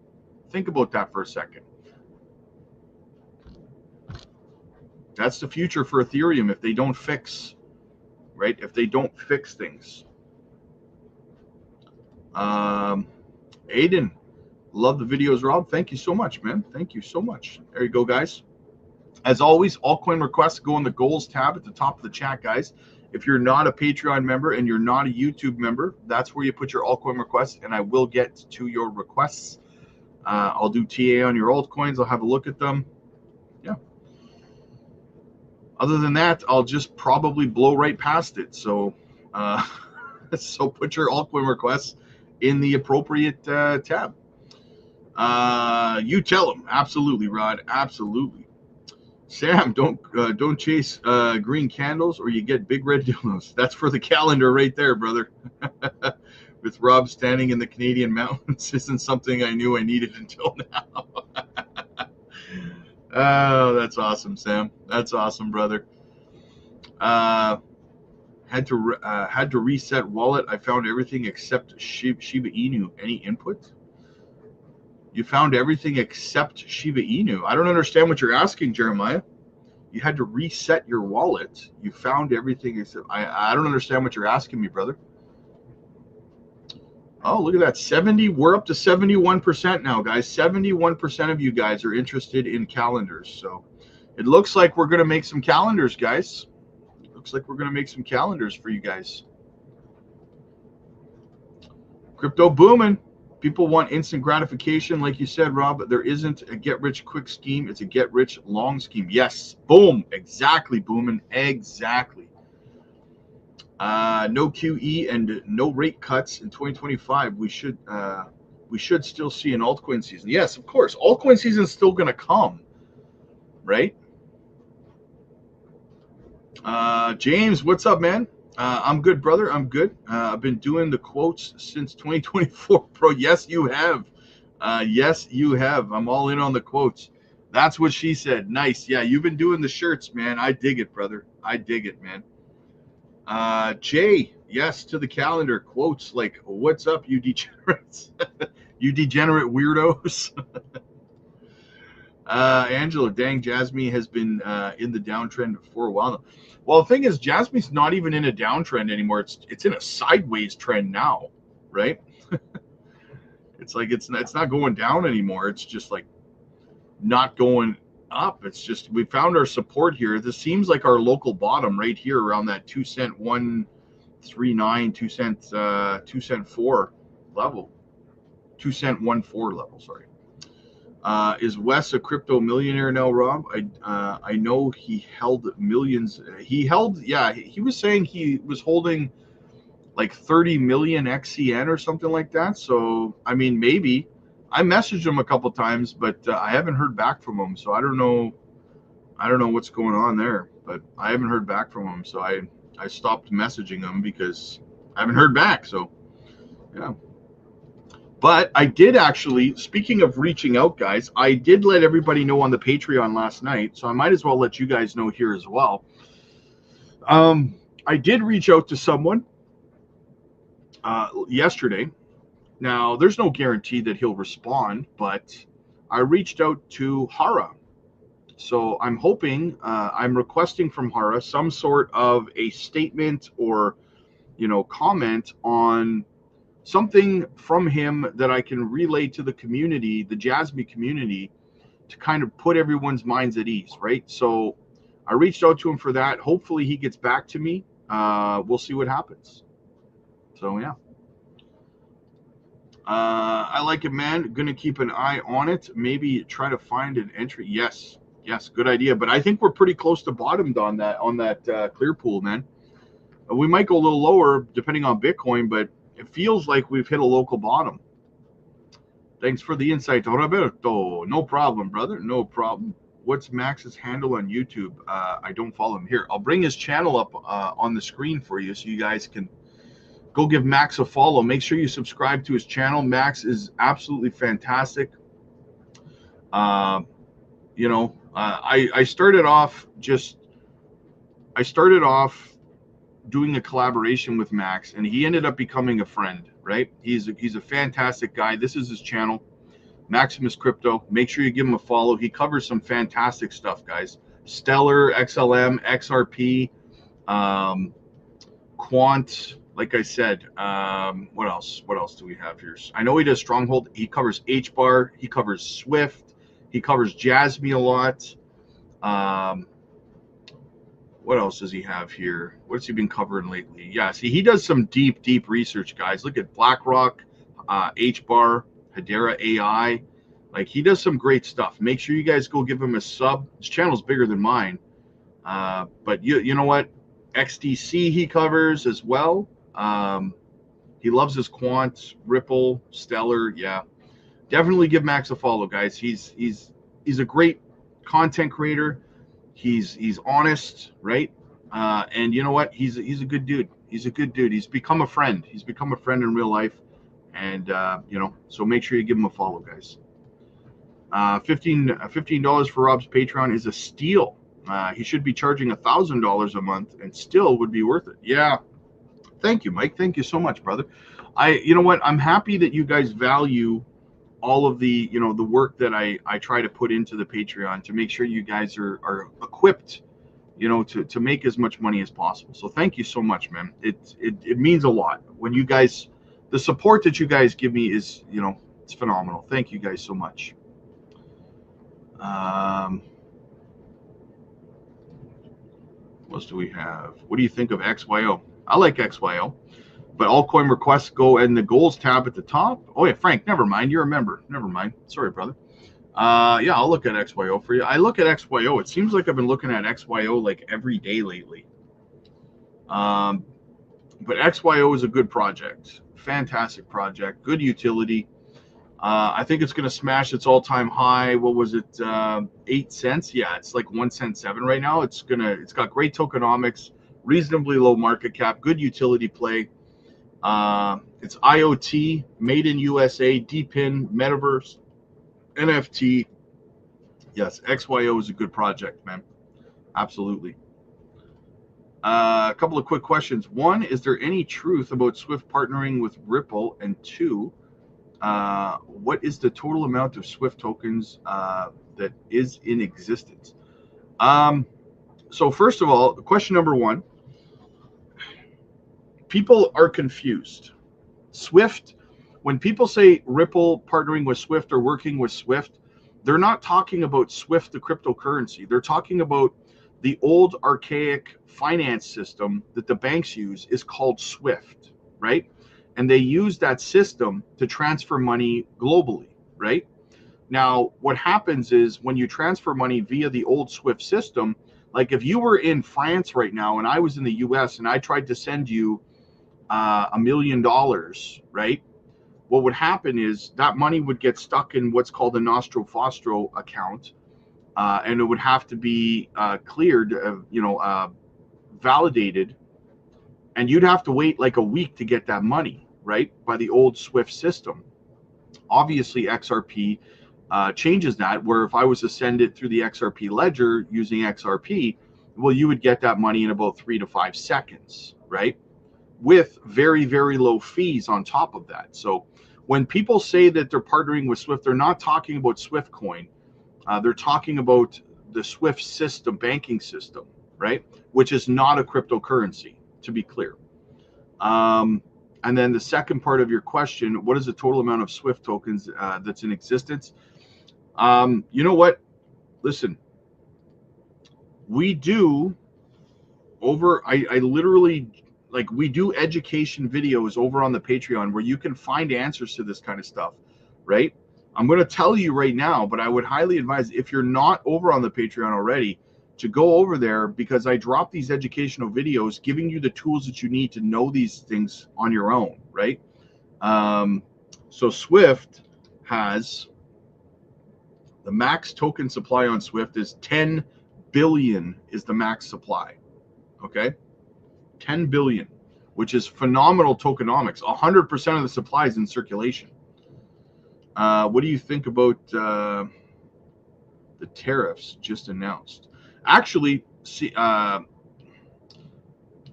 Think about that for a second. That's the future for Ethereum if they don't fix, right? If they don't fix things. Aiden, love the videos, Rob. Thank you so much, man. Thank you so much. There you go, guys. As always, altcoin requests go in the goals tab at the top of the chat, guys. If you're not a Patreon member and you're not a YouTube member, that's where you put your altcoin requests, and I will get to your requests. I'll do TA on your altcoins. I'll have a look at them. Yeah. Other than that, I'll just probably blow right past it. So, so put your altcoin requests in the appropriate tab. You tell them. Absolutely, Rod. Absolutely. Sam, don't chase green candles or you get big red dildos. That's for the calendar right there, brother. With Rob standing in the Canadian mountains isn't something I knew I needed until now. Oh, that's awesome, Sam. That's awesome, brother. Had to reset wallet. I found everything except Shiba Inu. Any input? You found everything except Shiba Inu. I don't understand what you're asking, Jeremiah. You had to reset your wallet. You found everything except. I don't understand what you're asking me, brother. Oh, look at that. 70. We're up to 71% now, guys. 71% of you guys are interested in calendars. So it looks like we're going to make some calendars, guys. Looks like we're going to make some calendars for you guys. Crypto booming. People want instant gratification, like you said, Rob, but there isn't a get-rich-quick scheme. It's a get-rich-long scheme. Yes. Boom. Exactly, booming. Exactly. No QE and no rate cuts in 2025. We should still see an altcoin season. Yes, of course. Altcoin season is still going to come, right? James, what's up, man? I'm good, brother. I'm good. I've been doing the quotes since 2024, bro. Yes, you have. Yes, you have. I'm all in on the quotes. That's what she said. Nice. Yeah, you've been doing the shirts, man. I dig it, brother. I dig it, man. Jay, yes to the calendar. Quotes like, what's up, you degenerates? You degenerate weirdos. Angela, dang, Jasmine has been in the downtrend for a while now. Well, the thing is, Jasmine's not even in a downtrend anymore. It's in a sideways trend now, right? It's like it's not going down anymore. It's just like not going up. It's just we found our support here. This seems like our local bottom right here around that 2 cent 139, 2 cent 2 cent 4 level, 2 cent 1.4 level. Sorry. Is Wes a crypto millionaire now, Rob? I know he held millions. He was saying he was holding like 30 million XCN or something like that. So, I mean, maybe. I messaged him a couple times, but I haven't heard back from him. So I don't know. I don't know what's going on there, but I haven't heard back from him. So I stopped messaging him because I haven't heard back. So, yeah. But I did actually, speaking of reaching out, guys, I did let everybody know on the Patreon last night. So I might as well let you guys know here as well. I did reach out to someone yesterday. Now, there's no guarantee that he'll respond, but I reached out to Hara. So I'm hoping, I'm requesting from Hara some sort of a statement or, comment on something from him that I can relay to the community, the Jasmine community, to kind of put everyone's minds at ease, right? So I reached out to him for that. Hopefully he gets back to me. We'll see what happens. So, yeah. I like it, man. Gonna keep an eye on it. Maybe try to find an entry. Yes, good idea. But I think we're pretty close to bottomed on that clear pool, man. We might go a little lower depending on Bitcoin, but it feels like we've hit a local bottom. Thanks for the insight, Roberto. No problem, brother. No problem. What's Max's handle on YouTube? I don't follow him here. I'll bring his channel up on the screen for you so you guys can go give Max a follow. Make sure you subscribe to his channel. Max is absolutely fantastic. I started off doing a collaboration with Max, and he ended up becoming a friend, right? He's a fantastic guy. This is his channel, Maximus Crypto. Make sure you give him a follow. He covers some fantastic stuff, guys. Stellar, XLM, XRP, Quant. Like I said, what else? What else do we have here? I know he does Stronghold. He covers HBAR. He covers Swift. He covers Jasmine a lot. What else does he have here? What's he been covering lately? Yeah, see, he does some deep research, guys. Look at BlackRock, HBAR, Hedera AI. Like, he does some great stuff. Make sure you guys go give him a sub. His channel's bigger than mine. But you know what? XDC he covers as well. He loves his quant, Ripple, Stellar. Yeah, definitely give Max a follow, guys. He's a great content creator. He's honest, right? And you know what? He's a good dude. He's a good dude. He's become a friend. He's become a friend in real life. And so make sure you give him a follow, guys. $15 for Rob's Patreon is a steal. He should be charging $1,000 a month and still would be worth it. Yeah. Thank you, Mike. Thank you so much, brother. You know what? I'm happy that you guys value all of the, the work that I try to put into the Patreon to make sure you guys are equipped, to make as much money as possible. So thank you so much, man. It means a lot when you guys, the support that you guys give me is, it's phenomenal. Thank you guys so much. What else do we have? What do you think of XYO? I like XYO, but altcoin requests go in the goals tab at the top. Oh yeah, Frank, never mind. You're a member. Never mind. Sorry, brother. Yeah, I'll look at XYO for you. I look at XYO. It seems like I've been looking at XYO like every day lately. But XYO is a good project. Fantastic project. Good utility. I think it's going to smash its all-time high. What was it? 8 cents. Yeah, it's like 1.7 cents right now. It's got great tokenomics, reasonably low market cap, good utility play. It's IoT, made in USA, DPIN, metaverse, NFT. Yes, XYO is a good project, man. Absolutely. A couple of quick questions. One, is there any truth about Swift partnering with Ripple? And two, what is the total amount of Swift tokens that is in existence? So first of all, question number one, people are confused. Swift, when people say Ripple partnering with Swift or working with Swift, they're not talking about Swift, the cryptocurrency. They're talking about the old archaic finance system that the banks use is called Swift, right? And they use that system to transfer money globally, right? Now, what happens is when you transfer money via the old Swift system, like if you were in France right now and I was in the US and I tried to send you $1 million, right? What would happen is that money would get stuck in what's called a nostro fostro account, and it would have to be cleared, validated, and you'd have to wait like a week to get that money, right, by the old SWIFT system. Obviously, XRP changes that, where if I was to send it through the XRP ledger using XRP, well, you would get that money in about 3 to 5 seconds, right? With very, very low fees on top of that. So when people say that they're partnering with SWIFT, they're not talking about SWIFT coin. They're talking about the SWIFT system, banking system, right? Which is not a cryptocurrency, to be clear. And then the second part of your question, what is the total amount of SWIFT tokens that's in existence? You know what? Listen, we do I literally, like, we do education videos over on the Patreon where you can find answers to this kind of stuff, right? I'm going to tell you right now, but I would highly advise, if you're not over on the Patreon already, to go over there, because I drop these educational videos giving you the tools that you need to know these things on your own, right? So SWIFT has, the max token supply on SWIFT is 10 billion is the max supply, okay? 10 billion, which is phenomenal tokenomics. 100% of the supply is in circulation. What do you think about the tariffs just announced? Actually, see, I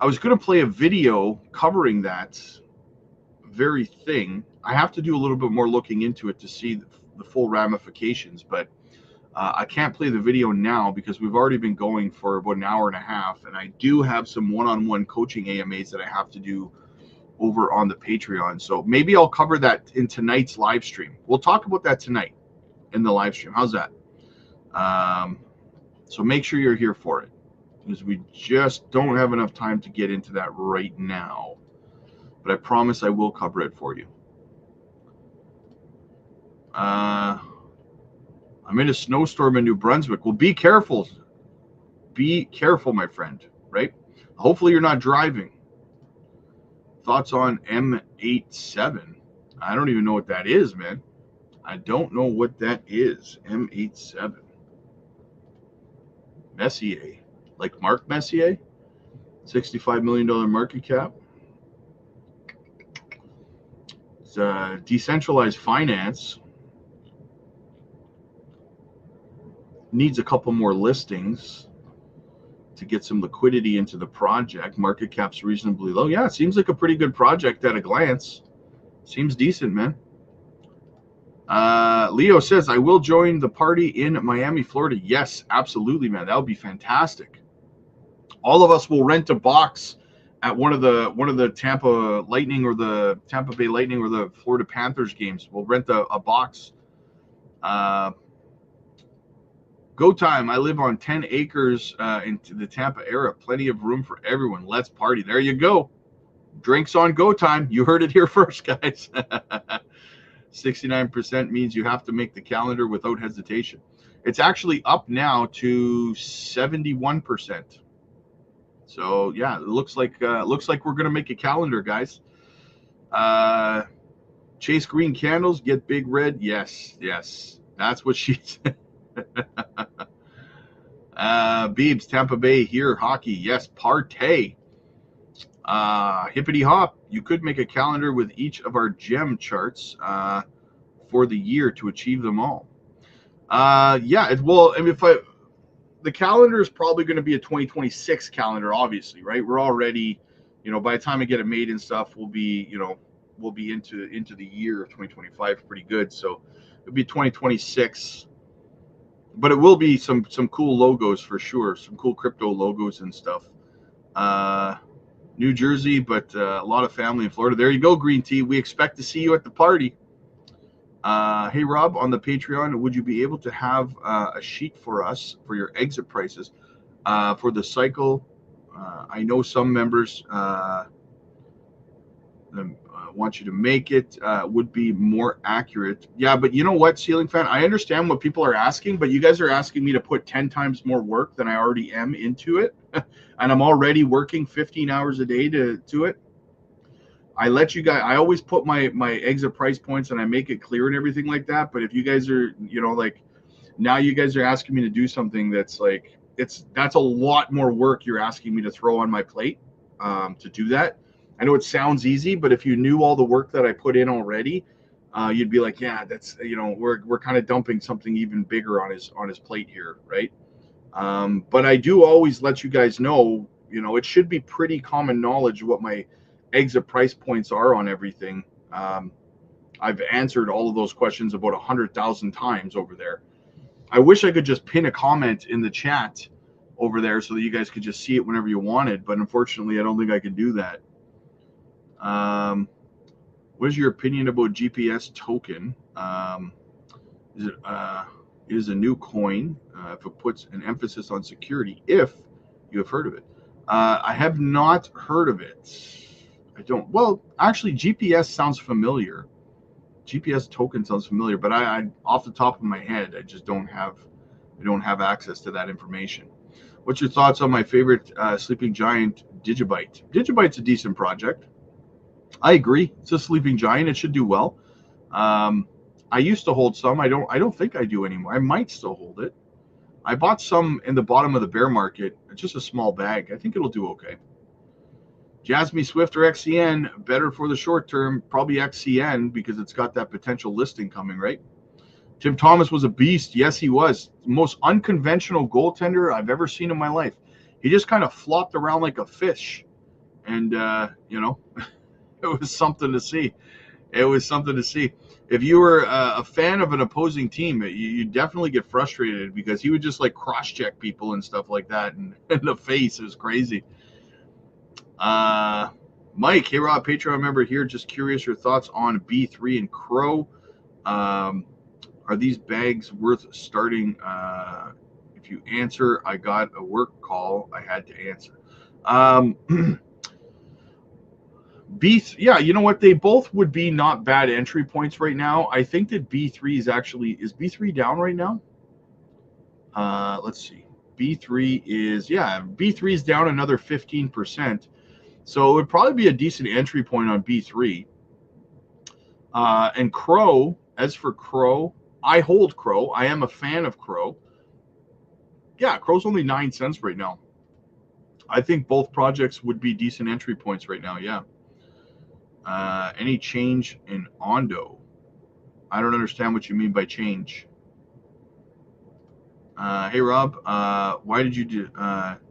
was going to play a video covering that very thing. I have to do a little bit more looking into it to see the full ramifications, but I can't play the video now because we've already been going for about an hour and a half, and I do have some one-on-one coaching AMAs that I have to do over on the Patreon. So maybe I'll cover that in tonight's live stream. We'll talk about that tonight in the live stream. How's that? So make sure you're here for it, because we just don't have enough time to get into that right now. But I promise I will cover it for you. I'm in a snowstorm in New Brunswick. Well, be careful. Be careful, my friend, right? Hopefully you're not driving. Thoughts on M87? I don't even know what that is, man. I don't know what that is. M87. Messier. Like Mark Messier? $65 million market cap. It's decentralized finance. Needs a couple more listings to get some liquidity into the project. Market cap's reasonably low. Yeah, it seems like a pretty good project at a glance. Seems decent, man. Leo says, I will join the party in Miami, Florida. Yes, absolutely, man. That would be fantastic. All of us will rent a box at one of the Tampa Lightning or the Tampa Bay Lightning or the Florida Panthers games. We'll rent a box. Go time. I live on 10 acres into the Tampa area. Plenty of room for everyone. Let's party. There you go. Drinks on go time. You heard it here first, guys. 69% means you have to make the calendar without hesitation. It's actually up now to 71%. So yeah, it looks like we're gonna make a calendar, guys. Chase green candles, get big red. Yes, that's what she said. Beebs, Tampa Bay here, hockey. Yes, partay. Hippity hop. You could make a calendar with each of our gem charts for the year to achieve them all. Yeah, the calendar is probably going to be a 2026 calendar, obviously, right? We're already, by the time I get it made and stuff, we'll be into the year of 2025 pretty good. So it'll be 2026. But it will be some cool logos for sure, some cool crypto logos and stuff. New Jersey, but a lot of family in Florida. There you go, Green Tea. We expect to see you at the party. Hey, Rob, on the Patreon, would you be able to have a sheet for us for your exit prices for the cycle? I know some members want you to make it, would be more accurate. Yeah, but you know what, Ceiling Fan? I understand what people are asking, but you guys are asking me to put 10 times more work than I already am into it. And I'm already working 15 hours a day to it. I let you guys, I always put my exit price points and I make it clear and everything like that. But if you guys are, you know, like now you guys are asking me to do something that's like, that's a lot more work you're asking me to throw on my plate to do that. I know it sounds easy, but if you knew all the work that I put in already, you'd be like, yeah, that's, you know, we're kind of dumping something even bigger on his plate here, right? But I do always let you guys know, you know, it should be pretty common knowledge what my exit price points are on everything. I've answered all of those questions about 100,000 times over there. I wish I could just pin a comment in the chat over there so that you guys could just see it whenever you wanted, but unfortunately, I don't think I can do that. What is your opinion about GPS token? Is it is a new coin if it puts an emphasis on security, if you have heard of it. I have not heard of it. I don't. Well, actually, GPS sounds familiar. GPS token sounds familiar, but I off the top of my head, I just don't have access to that information. What's your thoughts on my favorite sleeping giant, Digibyte? Digibyte's a decent project. I agree. It's a sleeping giant. It should do well. I used to hold some. I don't think I do anymore. I might still hold it. I bought some in the bottom of the bear market. It's just a small bag. I think it'll do okay. Jasmine Swift or XCN, better for the short term, probably XCN because it's got that potential listing coming, right? Tim Thomas was a beast. Yes, he was. The most unconventional goaltender I've ever seen in my life. He just kind of flopped around like a fish. And, you know, it was something to see. It was something to see. If you were a fan of an opposing team, you definitely get frustrated because he would just like cross-check people and stuff like that. And in the face, it was crazy. Mike, hey Rob, Patreon member here. Just curious your thoughts on B3 and Crow. Are these bags worth starting? If you answer, I got a work call. I had to answer. Yeah, you know what? They both would be not bad entry points right now. I think that B3 is B3 down right now? Let's see. B3 is down another 15%. So it would probably be a decent entry point on B3. And Crow, as for Crow, I hold Crow. I am a fan of Crow. Yeah, Crow's only 9 cents right now. I think both projects would be decent entry points right now, yeah. Any change in Ondo? I don't understand what you mean by change. Hey, Rob, why did you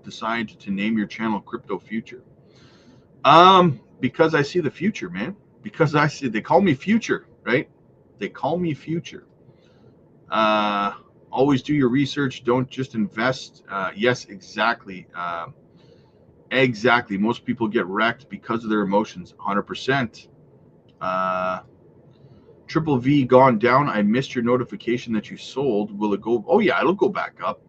decide to name your channel Crypto Future? Because I see the future, man. Because they call me Future, right? They call me Future. Always do your research. Don't just invest. Yes, exactly. Exactly. Most people get wrecked because of their emotions. 100%. Triple V gone down. I missed your notification that you sold. Will it go? Oh yeah, it'll go back up.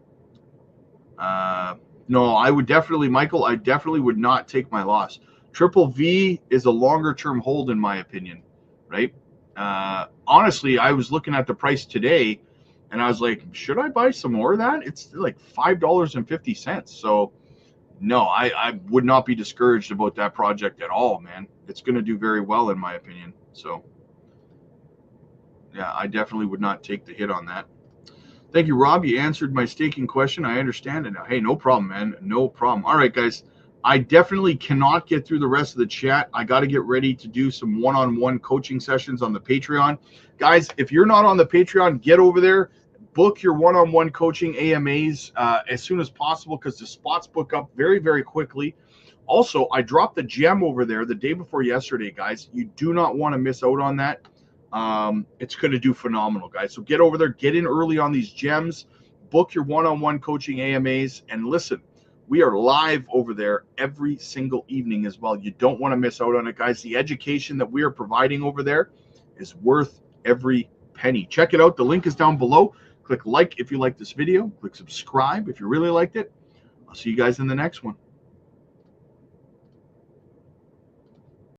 No, I would definitely, Michael, I definitely would not take my loss. Triple V is a longer term hold in my opinion, right? Honestly, I was looking at the price today and I was like, should I buy some more of that? It's like $5.50. So no, I would not be discouraged about that project at all, man. It's going to do very well in my opinion. So yeah, I definitely would not take the hit on that. Thank you, Rob. You answered my staking question. I understand it now. Hey, no problem, man. No problem. All right, guys. I definitely cannot get through the rest of the chat. I got to get ready to do some one-on-one coaching sessions on the Patreon. Guys, if you're not on the Patreon, get over there. Book your one-on-one coaching AMAs as soon as possible because the spots book up very, very quickly. Also, I dropped the gem over there the day before yesterday, guys. You do not want to miss out on that. It's going to do phenomenal, guys. So get over there, get in early on these gems, book your one-on-one coaching AMAs, and listen, we are live over there every single evening as well. You don't want to miss out on it, guys. The education that we are providing over there is worth every penny. Check it out. The link is down below. Click like if you like this video. Click subscribe if you really liked it. I'll see you guys in the next one.